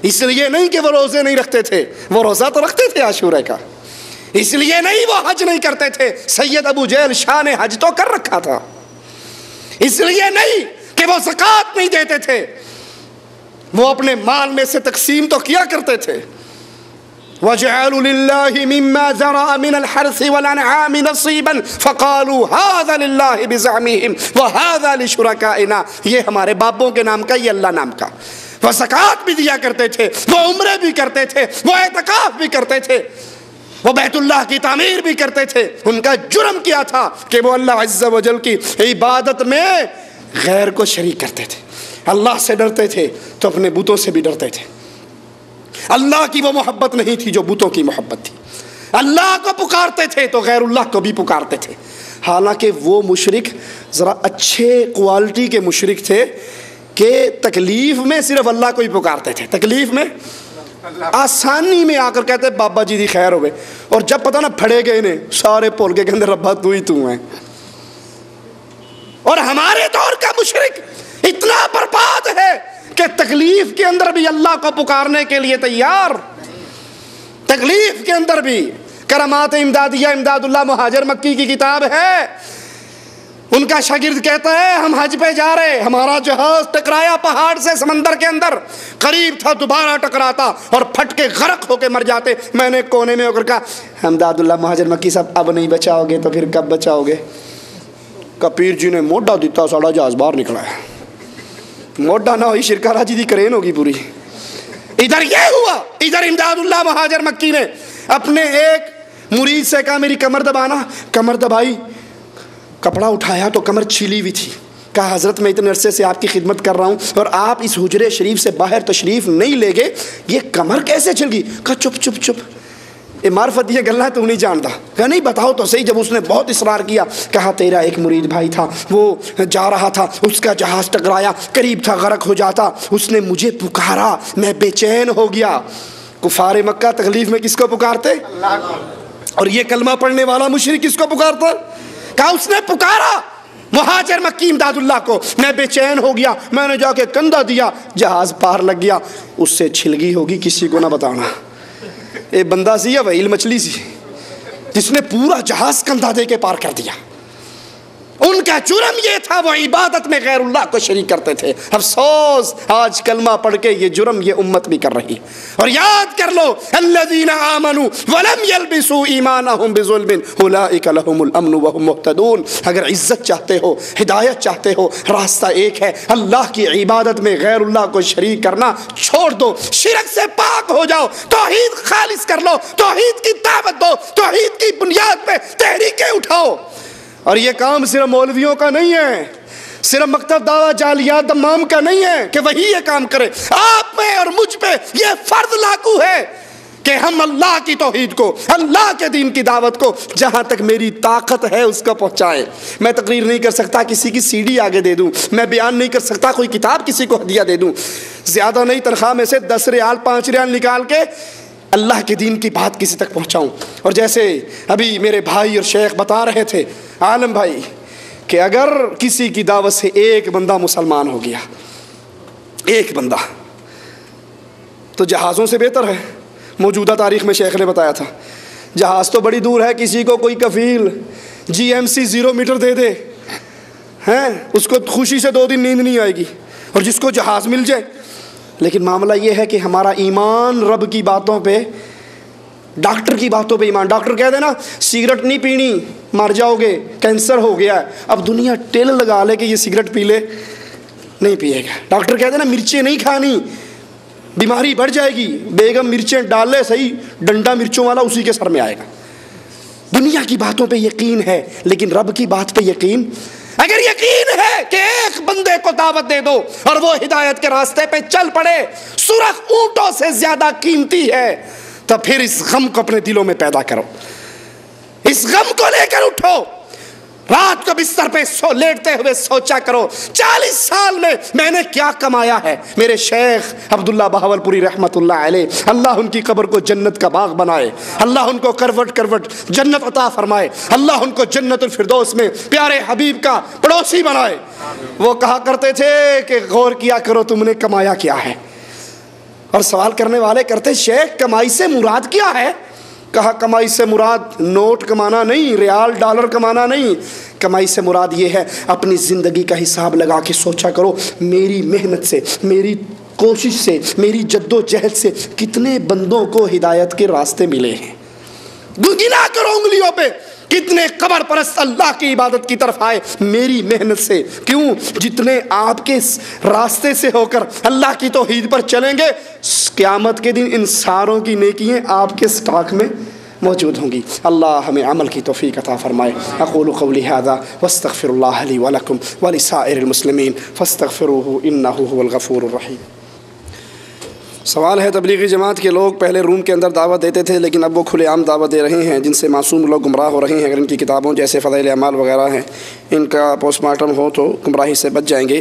اس لیے نہیں کہ وہ روزے نہیں رکھتے تھے، وہ روزہ تو رکھتے تھے عاشورہ کا۔ اس لیے نہیں وہ حج نہیں کرتے تھے، سید ابو جہل شاہ نے حج تو کر رکھا تھا۔ اس لیے نہیں کہ وہ زکوٰۃ نہیں دیتے تھے، وہ اپنے مال میں سے تقسیم تو کیا کرتے تھے۔ وَجَعَلُوا لِلَّهِ مِمَّا زَرَعَ مِنَ الْحَرْثِ وَالْأَنْعَامِ نَصِيبًا فَقَالُوا هَذَا لِلَّهِ بِزَعْمِهِمْ وَهَذَا لِشُرَكَائِنَا، یہ ہمارے باپوں کے نام کا، یہ اللہ نام کا۔ وہ زکوٰۃ بھی دیا کرتے تھے، وہ عمرے بھی کرتے تھے، وہ اعتکاف بھی کرتے تھے، وہ بیت اللہ کی تعمیر بھی کرتے تھے۔ ان کا جرم کیا تھا کہ وہ اللہ عز و جل کی عبادت میں غیر کو شریک کرتے تھے۔ اللہ سے ڈرتے تھے تو اپنے بتوں سے بھی ڈرتے تھے۔ اللہ کی وہ محبت نہیں تھی جو بتوں کی محبت تھی۔ اللہ کو پکارتے تھے تو غیر اللہ کو بھی پکارتے تھے۔ حالانکہ وہ مشرک ذرا اچھے کوالٹی کے مشرک تھے کہ تکلیف میں صرف اللہ کو ہی پکارتے تھے، تکلیف میں آسانی میں آ کر کہتے بابا جی دی خیر ہوئے، اور جب پتہ نہ پھڑے گئے نے سارے پول کے اندر ربا تو ہی تو ہیں۔ اور ہمارے دور کا مشرک اتنا برباد ہے کہ تکلیف کے اندر بھی اللہ کو پکارنے کے لیے تیار، تکلیف کے اندر بھی۔ کرامات امدادیہ امداد اللہ مہاجر مکی کی کتاب ہے، ان کا شاگرد کہتا ہے ہم حج پہ جا رہے، ہمارا جہاز ٹکرایا پہاڑ سے سمندر کے اندر، قریب تھا دوبارہ ٹکراتا اور پھٹ کے غرق ہو کے مر جاتے۔ میں نے کونے میں ہو کر کہا امداد اللہ مہاجر مکی صاحب اب نہیں بچاؤ گے تو پھر کب بچاؤ گے؟ کپیر جی نے موڈا دیتا ساڑا جہاز باہر نکلا ہے۔ موڈا نہ ہوئی شرکا راجی دی کرین ہوگی پوری۔ ادھر یہ ہوا، ادھر امداد اللہ مہاجر مکی نے اپنے ایک مرید سے کہا میری کمر دبانا، کمر دبائی، کپڑا اٹھایا تو کمر چھیلی ہوئی تھی۔ کہا حضرت میں اتنے عرصے سے آپ کی خدمت کر رہا ہوں اور آپ اس حجرے شریف سے باہر تشریف نہیں لے گئے، یہ کمر کیسے چھل گئی؟ کہا چپ چپ چپ، اے معرفت یہ گلہ تو نہیں جانتا۔ کہا نہیں بتاؤ تو صحیح۔ جب اس نے بہت اصرار کیا کہا تیرا ایک مرید بھائی تھا، وہ جا رہا تھا، اس کا جہاز ٹکرایا، قریب تھا غرق ہو جاتا، اس نے مجھے پکارا، میں بے چین ہو گیا۔ کفار مکہ تکلیف میں کس کو پکارتے؟ اللہ کو۔ اور یہ کلمہ پڑھنے والا مشرک کس کو پکارتا؟ کہا اس نے پکارا مہاجر مکی امداد اللہ کو، میں بے چین ہو گیا، میں نے جا کے کندھا دیا، جہاز پار لگ گیا۔ اس سے چھلگی ہوگی کسی کو نہ بتانا۔ ایک بندہ سی یا وہیل مچھلی سی جس نے پورا جہاز کندھا دے کے پار کر دیا۔ ان کا جرم یہ تھا وہ عبادت میں غیر اللہ کو شریک کرتے تھے. افسوس آج کلمہ پڑھ کے یہ جرم یہ امت بھی کر رہی. اور یاد کر لو الذین آمنوا ولم یلبسوا ایمانہم بظلم اولئک لہم الامن وہم مہتدون. اگر عزت چاہتے ہو، ہدایت چاہتے ہو، راستہ ایک ہے، اللہ کی عبادت میں غیر اللہ کو شریک کرنا چھوڑ دو، شرک سے پاک ہو جاؤ، توحید خالص کر لو، توحید کی دعوت دو، توحید کی بنیاد پہ تحریکیں اٹھاؤ. اور یہ کام صرف مولویوں کا نہیں ہے، صرف مکتب دعویٰ جالیات دمام کا نہیں ہے کہ وہی یہ کام کرے. آپ پہ اور مجھ پہ یہ فرض لاگو ہے کہ ہم اللہ کی توحید کو، اللہ کے دین کی دعوت کو جہاں تک میری طاقت ہے اس کو پہنچائیں. میں تقریر نہیں کر سکتا کسی کی CD آگے دے دوں، میں بیان نہیں کر سکتا کوئی کتاب کسی کو ہدیہ دے دوں، زیادہ نہیں تنخواہ میں سے 10 ریال 5 ریال نکال کے اللہ کے دین کی بات کسی تک پہنچاؤں. اور جیسے ابھی میرے بھائی اور شیخ بتا رہے تھے عالم بھائی کہ اگر کسی کی دعوت سے ایک بندہ مسلمان ہو گیا، ایک بندہ، تو جہازوں سے بہتر ہے. موجودہ تاریخ میں شیخ نے بتایا تھا جہاز تو بڑی دور ہے، کسی کو کوئی کفیل GMC 0 میٹر دے دے ہیں اس کو خوشی سے 2 دن نیند نہیں آئے گی، اور جس کو جہاز مل جائے. لیکن معاملہ یہ ہے کہ ہمارا ایمان رب کی باتوں پہ، ڈاکٹر کی باتوں پہ ایمان. ڈاکٹر کہہ دے نا سگریٹ نہیں پینی مر جاؤ گے، کینسر ہو گیا ہے، اب دنیا ٹیل لگا لے کہ یہ سگریٹ پی لے، نہیں پیے گا. ڈاکٹر کہہ دے نا مرچیں نہیں کھانی بیماری بڑھ جائے گی، بیگم مرچیں ڈال لے صحیح، ڈنڈا مرچوں والا اسی کے سر میں آئے گا. دنیا کی باتوں پہ یقین ہے لیکن رب کی بات پہ یقین. اگر یقین ہے کہ ایک بندے کو دعوت دے دو اور وہ ہدایت کے راستے پہ چل پڑے، سرخ اونٹوں سے زیادہ قیمتی ہے، تو پھر اس غم کو اپنے دلوں میں پیدا کرو، اس غم کو لے کر اٹھو. رات کو بستر پہ لیٹتے ہوئے سوچا کرو 40 سال میں نے کیا کمایا ہے. میرے شیخ عبداللہ بہاولپوری رحمت اللہ علیہ، اللہ ان کی قبر کو جنت کا باغ بنائے، اللہ ان کو کروٹ کروٹ جنت عطا فرمائے، اللہ ان کو جنت الفردوس میں پیارے حبیب کا پڑوسی بنائے. وہ کہا کرتے تھے کہ غور کیا کرو تم نے کمایا کیا ہے. اور سوال کرنے والے کرتے شیخ کمائی سے مراد کیا ہے؟ کہا کمائی سے مراد نوٹ کمانا نہیں، ریال ڈالر کمانا نہیں، کمائی سے مراد یہ ہے اپنی زندگی کا حساب لگا کے سوچا کرو میری محنت سے، میری کوشش سے، میری جد و جہد سے کتنے بندوں کو ہدایت کے راستے ملے ہیں. گنا کرو انگلیوں پہ کتنے قبر پرست اللہ کی عبادت کی طرف آئے میری محنت سے. کیوں؟ جتنے آپ کے راستے سے ہو کر اللہ کی توحید پر چلیں گے، قیامت کے دن ان ساروں کی نیکیاں آپ کے سٹاک میں موجود ہوں گی. اللہ ہمیں عمل کی توفیق عطا فرمائے. اقول قولی ھذا واستغفر اللہ لی ولکم ولسائر المسلمین فاستغفروہ انہ ھو الغفور الرحیم. سوال ہے تبلیغی جماعت کے لوگ پہلے روم کے اندر دعوت دیتے تھے لیکن اب وہ کھلے عام دعوت دے رہے ہیں جن سے معصوم لوگ گمراہ ہو رہے ہیں. اگر ان کی کتابوں جیسے فضائل اعمال وغیرہ ہیں ان کا پوسٹ مارٹم ہو تو گمراہی سے بچ جائیں گے.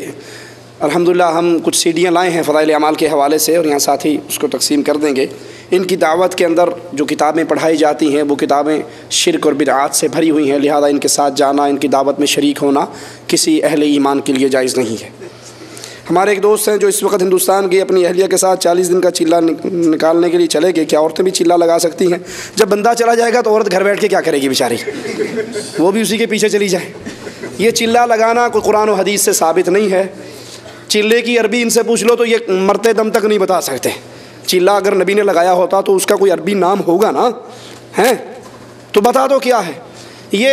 الحمدللہ ہم کچھ CDیاں لائے ہیں فضائل اعمال کے حوالے سے اور یہاں ساتھی اس کو تقسیم کر دیں گے. ان کی دعوت کے اندر جو کتابیں پڑھائی جاتی ہیں وہ کتابیں شرک اور بدعات سے بھری ہوئی ہیں، لہذا ان کے ساتھ جانا، ان کی دعوت میں شریک ہونا کسی اہل ایمان کے لیے جائز نہیں ہے. ہمارے ایک دوست ہیں جو اس وقت ہندوستان کی اپنی اہلیہ کے ساتھ 40 دن کا چلہ نکالنے کے لیے چلے گئے. کیا عورتیں بھی چلہ لگا سکتی ہیں؟ جب بندہ چلا جائے گا تو عورت گھر بیٹھ کے کیا کرے گی بیچاری، وہ بھی اسی کے پیچھے چلی جائے. یہ چلہ لگانا کوئی قرآن و حدیث سے ثابت نہیں ہے. چلے کی عربی ان سے پوچھ لو تو یہ مرتے دم تک نہیں بتا سکتے. چلہ اگر نبی نے لگایا ہوتا تو اس کا کوئی عربی نام ہوگا نا، ہیں تو بتا دو کیا ہے. یہ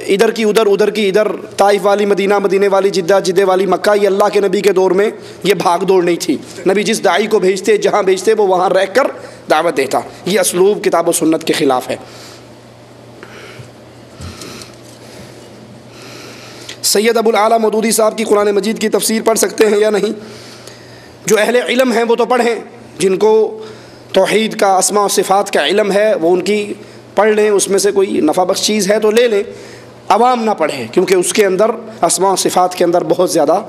ادھر کی ادھر، ادھر کی ادھر، طائف والی مدینہ، مدینے والی جدہ، جدے والی مکہ، یہ اللہ کے نبی کے دور میں یہ بھاگ دوڑ نہیں تھی. نبی جس داعی کو بھیجتے، جہاں بھیجتے وہ وہاں رہ کر دعوت دیتا. یہ اسلوب کتاب و سنت کے خلاف ہے. سید ابو الاعلیٰ مودودی صاحب کی قرآن مجید کی تفسیر پڑھ سکتے ہیں یا نہیں؟ جو اہل علم ہیں وہ تو پڑھیں، جن کو توحید کا، اسماء و صفات کا علم ہے وہ ان کی پڑھ لیں، اس میں سے کوئی نفع بخش چیز ہے تو لے لیں. عوام نہ پڑھیں کیونکہ اس کے اندر اسماء و صفات کے اندر بہت زیادہ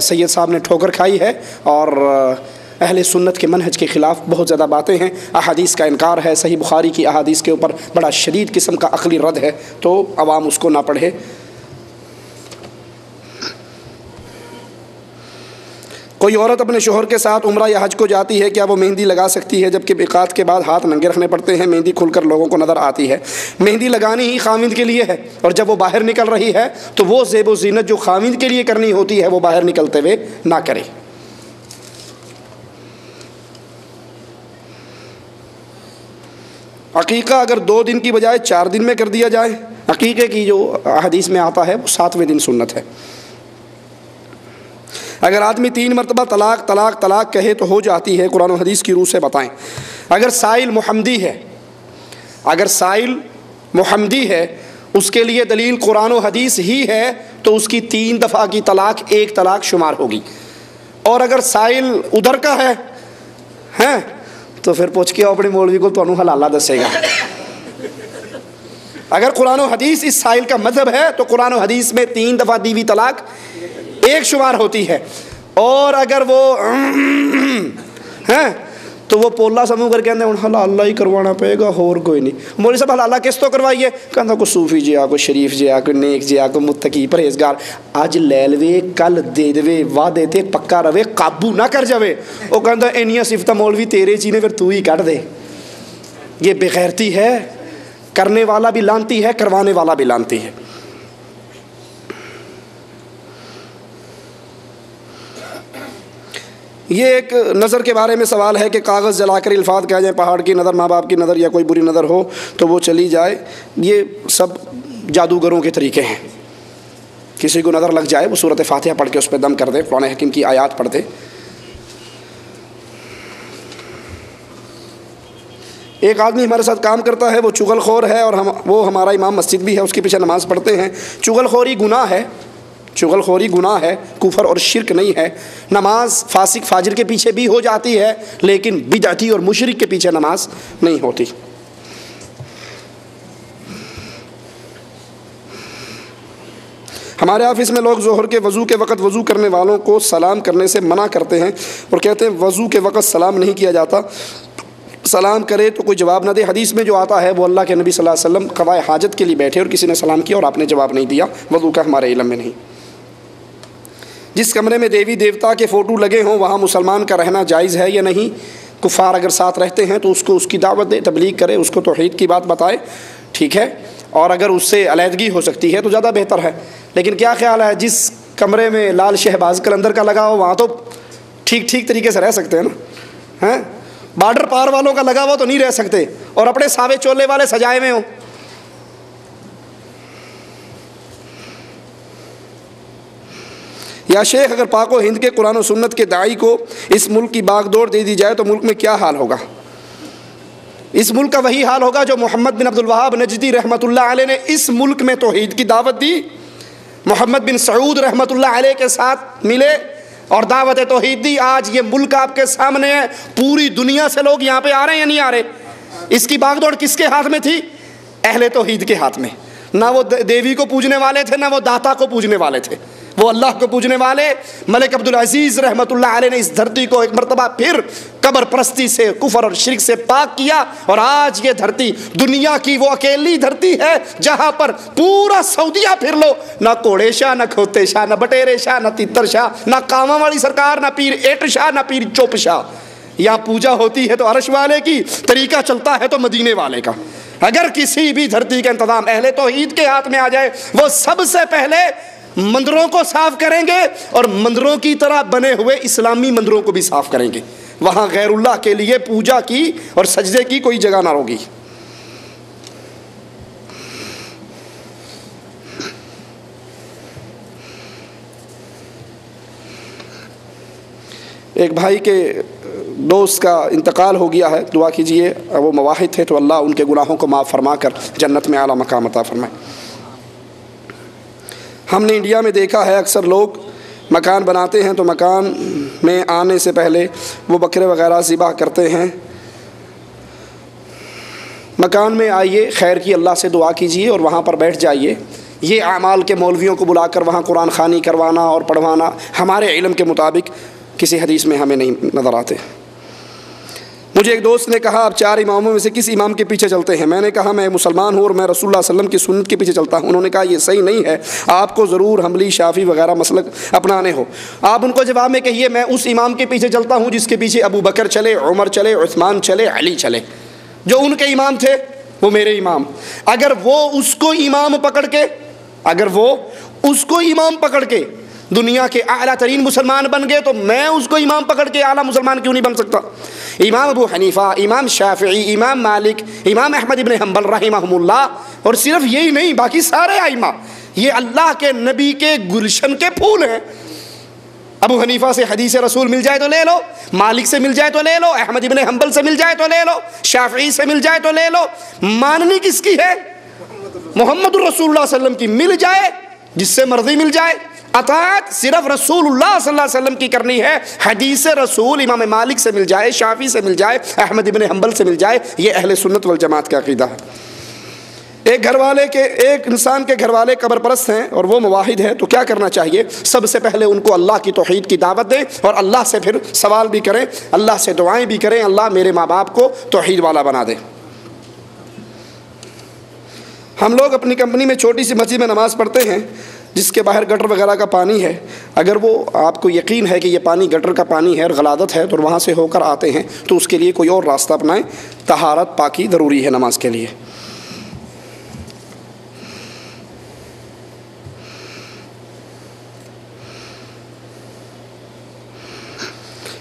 سید صاحب نے ٹھوکر کھائی ہے اور اہل سنت کے منہج کے خلاف بہت زیادہ باتیں ہیں. احادیث کا انکار ہے، صحیح بخاری کی احادیث کے اوپر بڑا شدید قسم کا عقلی رد ہے، تو عوام اس کو نہ پڑھے. کوئی عورت اپنے شوہر کے ساتھ عمرہ یا حج کو جاتی ہے، کیا وہ مہندی لگا سکتی ہے جبکہ میقات کے بعد ہاتھ ننگے رکھنے پڑتے ہیں؟ مہندی کھل کر لوگوں کو نظر آتی ہے۔ مہندی لگانی ہی خاوند کے لیے ہے، اور جب وہ باہر نکل رہی ہے تو وہ زیب و زینت جو خاوند کے لیے کرنی ہوتی ہے وہ باہر نکلتے ہوئے نہ کرے۔ عقیقہ اگر 2 دن کی بجائے 4 دن میں کر دیا جائے، عقیقے کی جو حدیث میں آتا ہے وہ 7ویں دن سنت ہے۔ اگر آدمی 3 مرتبہ طلاق طلاق طلاق کہے تو ہو جاتی ہے، قرآن و حدیث کی روح سے بتائیں۔ اگر سائل محمدی ہے اس کے لیے دلیل قرآن و حدیث ہی ہے تو اس کی 3 دفعہ کی طلاق 1 طلاق شمار ہوگی، اور اگر سائل ادھر کا ہے تو پھر پوچھ کے اپنے مولوی کو تو حلالہ دسے گا۔ اگر قرآن و حدیث اس سائل کا مذہب ہے تو قرآن و حدیث میں 3 دفعہ دی ہوئی طلاق 1 شمار ہوتی ہے، اور اگر وہ تو وہ پولا سمو کر کہتے ہیں حلالہ ہی کروانا پڑے گا، اور کوئی نہیں۔ مولوی صاحب حلالہ کس تو کروائیے؟ کہتا کوئی صوفی جیا، کوئی شریف جیا، کوئی نیک جیا، کوئی متقی پرہیزگار، اج لے لوے کل دے دے، وعدے تے پکا رہے، قابو نہ کر جاوے۔ وہ کہتا انیاں صفتاں مولوی تیرے چی نے، پھر تو ہی کٹ دے۔ یہ بے غیرتی ہے، کرنے والا بھی لانتی ہے، کروانے والا بھی لانتی ہے۔ یہ ایک نظر کے بارے میں سوال ہے کہ کاغذ جلا کر الفاظ کہہ جائیں، پہاڑ کی نظر، ماں باپ کی نظر، یا کوئی بری نظر ہو تو وہ چلی جائے۔ یہ سب جادوگروں کے طریقے ہیں۔ کسی کو نظر لگ جائے وہ سورۃ فاتحہ پڑھ کے اس پہ دم کر دے، قرآن حکیم کی آیات پڑھ دے۔ ایک آدمی ہمارے ساتھ کام کرتا ہے، وہ چغل خور ہے، اور وہ ہمارا امام مسجد بھی ہے، اس کے پیچھے نماز پڑھتے ہیں۔ چغل خوری گناہ ہے، چغل خوری گناہ ہے، کفر اور شرک نہیں ہے۔ نماز فاسق فاجر کے پیچھے بھی ہو جاتی ہے، لیکن بدعتی اور مشرک کے پیچھے نماز نہیں ہوتی۔ ہمارے آفس میں لوگ ظہر کے وضو کے وقت وضو کرنے والوں کو سلام کرنے سے منع کرتے ہیں اور کہتے ہیں وضو کے وقت سلام نہیں کیا جاتا، سلام کرے تو کوئی جواب نہ دے۔ حدیث میں جو آتا ہے وہ اللہ کے نبی صلی اللہ علیہ وسلم قضائے حاجت کے لیے بیٹھے اور کسی نے سلام کیا اور آپ نے جواب نہیں دیا، وضو کا ہمارے علم میں نہیں۔ جس کمرے میں دیوی دیوتا کے فوٹو لگے ہوں وہاں مسلمان کا رہنا جائز ہے یا نہیں؟ کفار اگر ساتھ رہتے ہیں تو اس کو اس کی دعوت دے، تبلیغ کرے، اس کو توحید کی بات بتائے، ٹھیک ہے، اور اگر اس سے علیحدگی ہو سکتی ہے تو زیادہ بہتر ہے۔ لیکن کیا خیال ہے، جس کمرے میں لال شہباز قلندر کا لگا ہو وہاں تو ٹھیک طریقے سے رہ سکتے ہیں نا، بارڈر پار والوں کا لگا ہوا تو نہیں رہ سکتے، اور اپنے ساوے چولے والے سجائے میں ہوں۔ یا شیخ اگر پاک و ہند کے قرآن و سنت کے داعی کو اس ملک کی باغ دوڑ دے دی جائے تو ملک میں کیا حال ہوگا؟ اس ملک کا وہی حال ہوگا جو محمد بن عبد الوہاب نجدی رحمۃ اللہ علیہ نے اس ملک میں توحید کی دعوت دی، محمد بن سعود رحمۃ اللہ علیہ کے ساتھ ملے اور دعوت توحید دی۔ آج یہ ملک آپ کے سامنے ہے، پوری دنیا سے لوگ یہاں پہ آ رہے ہیں یا نہیں آ رہے؟ اس کی باغ دوڑ کس کے ہاتھ میں تھی؟ اہل توحید کے ہاتھ میں۔ نہ وہ دیوی کو پوجنے والے تھے، نہ وہ داتا کو پوجنے والے تھے، وہ اللہ کو پوجنے والے۔ ملک عبدالعزیز رحمۃ اللہ علیہ نے اس دھرتی کو ایک مرتبہ پھر قبر پرستی سے، کفر اور شرک سے پاک کیا، اور آج یہ دھرتی دنیا کی وہ اکیلی دھرتی ہے جہاں پر پورا سعودیہ پھر لو، نہ کوڑے شاہ، نہ کھوتے شاہ، نہ بٹیرے شاہ، نہ تیتر شاہ، نہ کاواں والی سرکار، نہ پیر ایٹ شاہ، نہ پیر چوپ شاہ۔ یہاں پوجا ہوتی ہے تو عرش والے کی، طریقہ چلتا ہے تو مدینے والے کا۔ اگر کسی بھی دھرتی کا انتظام اہل توحید کے ہاتھ میں آ جائے، وہ سب سے پہلے مندروں کو صاف کریں گے اور مندروں کی طرح بنے ہوئے اسلامی مندروں کو بھی صاف کریں گے۔ وہاں غیر اللہ کے لیے پوجا کی اور سجدے کی کوئی جگہ نہ ہوگی۔ ایک بھائی کے دوست کا انتقال ہو گیا ہے، دعا کیجئے، وہ مواحد تھے تو اللہ ان کے گناہوں کو معاف فرما کر جنت میں اعلیٰ مقام عطا فرمائے۔ ہم نے انڈیا میں دیکھا ہے اکثر لوگ مکان بناتے ہیں تو مکان میں آنے سے پہلے وہ بکرے وغیرہ ذبح کرتے ہیں۔ مکان میں آئیے، خیر کی اللہ سے دعا کیجئے اور وہاں پر بیٹھ جائیے۔ یہ اعمال کے مولویوں کو بلا کر وہاں قرآن خوانی کروانا اور پڑھوانا ہمارے علم کے مطابق کسی حدیث میں ہمیں نہیں نظر آتے۔ مجھے ایک دوست نے کہا آپ 4 اماموں میں سے کس امام کے پیچھے چلتے ہیں؟ میں نے کہا میں مسلمان ہوں اور میں رسول اللہ صلی اللہ علیہ وسلم کی سنت کے پیچھے چلتا ہوں۔ انہوں نے کہا یہ صحیح نہیں ہے، آپ کو ضرور حنبلی، شافعی وغیرہ مسلک اپنانے ہو۔ آپ ان کو جواب میں کہیے میں اس امام کے پیچھے چلتا ہوں جس کے پیچھے ابو بکر چلے، عمر چلے، عثمان چلے، علی چلے۔ جو ان کے امام تھے وہ میرے امام۔ اگر وہ اس کو امام پکڑ کے دنیا کے اعلیٰ ترین مسلمان بن گئے تو میں اس کو امام پکڑ کے اعلیٰ مسلمان کیوں نہیں بن سکتا؟ امام ابو حنیفہ، امام شافعی، امام مالک، امام احمد ابن حنبل رحمہم اللہ، اور صرف یہی نہیں باقی سارے ائمہ یہ اللہ کے نبی کے گلشن کے پھول ہیں۔ ابو حنیفہ سے حدیث رسول مل جائے تو لے لو، مالک سے مل جائے تو لے لو، احمد ابن حنبل سے مل جائے تو لے لو، شافعی سے مل جائے تو لے لو۔ ماننی کس کی ہے؟ محمد الرسول اللہ صلی اللہ علیہ وسلم کی، مل جائے جس سے مرضی مل جائے۔ اطاعت صرف رسول اللہ صلی اللہ علیہ وسلم کی کرنی ہے۔ حدیث رسول امام مالک سے مل جائے، شافعی سے مل جائے، احمد ابن حنبل سے مل جائے، یہ اہل سنت والجماعت کا عقیدہ ہے۔ ایک انسان کے گھر والے قبر پرست ہیں اور وہ موحد ہے تو کیا کرنا چاہیے؟ سب سے پہلے ان کو اللہ کی توحید کی دعوت دیں اور اللہ سے پھر سوال بھی کریں، اللہ سے دعائیں بھی کریں، اللہ میرے ماں باپ کو توحید والا بنا دے۔ ہم لوگ اپنی کمپنی میں چھوٹی سی مسجد میں نماز پڑھتے ہیں جس کے باہر گٹر وغیرہ کا پانی ہے۔ اگر وہ آپ کو یقین ہے کہ یہ پانی گٹر کا پانی ہے اور غلادت ہے تو وہاں سے ہو کر آتے ہیں تو اس کے لیے کوئی اور راستہ اپنائیں۔ طہارت، پاکی ضروری ہے نماز کے لیے۔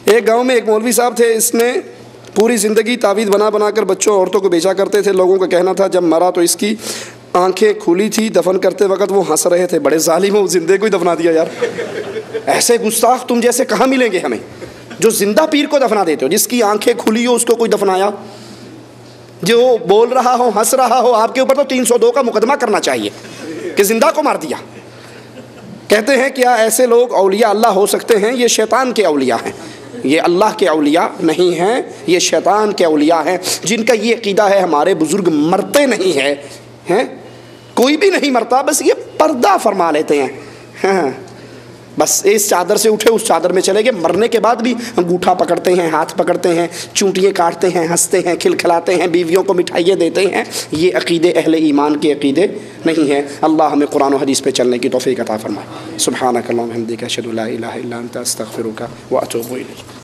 ایک گاؤں میں ایک مولوی صاحب تھے، اس نے پوری زندگی تعویذ بنا بنا کر بچوں عورتوں کو بیچا کرتے تھے۔ لوگوں کا کہنا تھا جب مرا تو اس کی آنکھیں کھلی تھی، دفن کرتے وقت وہ ہنس رہے تھے۔ بڑے ظالم ہو، زندے کو ہی دفنا دیا یار۔ ایسے گستاخ تم جیسے کہاں ملیں گے ہمیں، جو زندہ پیر کو دفنا دیتے ہو، جس کی آنکھیں کھلی ہو اس کو کوئی دفنایا، جو بول رہا ہو، ہنس رہا ہو، آپ کے اوپر تو 302 کا مقدمہ کرنا چاہیے کہ زندہ کو مار دیا۔ کہتے ہیں کیا ایسے لوگ اولیاء اللہ ہو سکتے ہیں؟ یہ شیطان کے اولیاء ہیں، یہ اللہ کے اولیاء نہیں ہیں، یہ شیطان کے اولیاء ہیں جن کا یہ عقیدہ ہے ہمارے بزرگ مرتے نہیں ہیں، کوئی بھی نہیں مرتا، بس یہ پردہ فرما لیتے ہیں، بس اس چادر سے اٹھے اس چادر میں چلے گئے، مرنے کے بعد بھی انگوٹھا پکڑتے ہیں، ہاتھ پکڑتے ہیں، چونٹیاں کاٹتے ہیں، ہنستے ہیں، کھلکھلاتے ہیں، بیویوں کو مٹھائیاں دیتے ہیں۔ یہ عقیدے اہل ایمان کے عقیدے نہیں ہیں۔ اللہ ہمیں قرآن و حدیث پہ چلنے کی توفیق عطا فرمائے۔ سبحانک اللہم وبحمدک، اشہد ان لا الہ الا انت، استغفرک واتوب الیک۔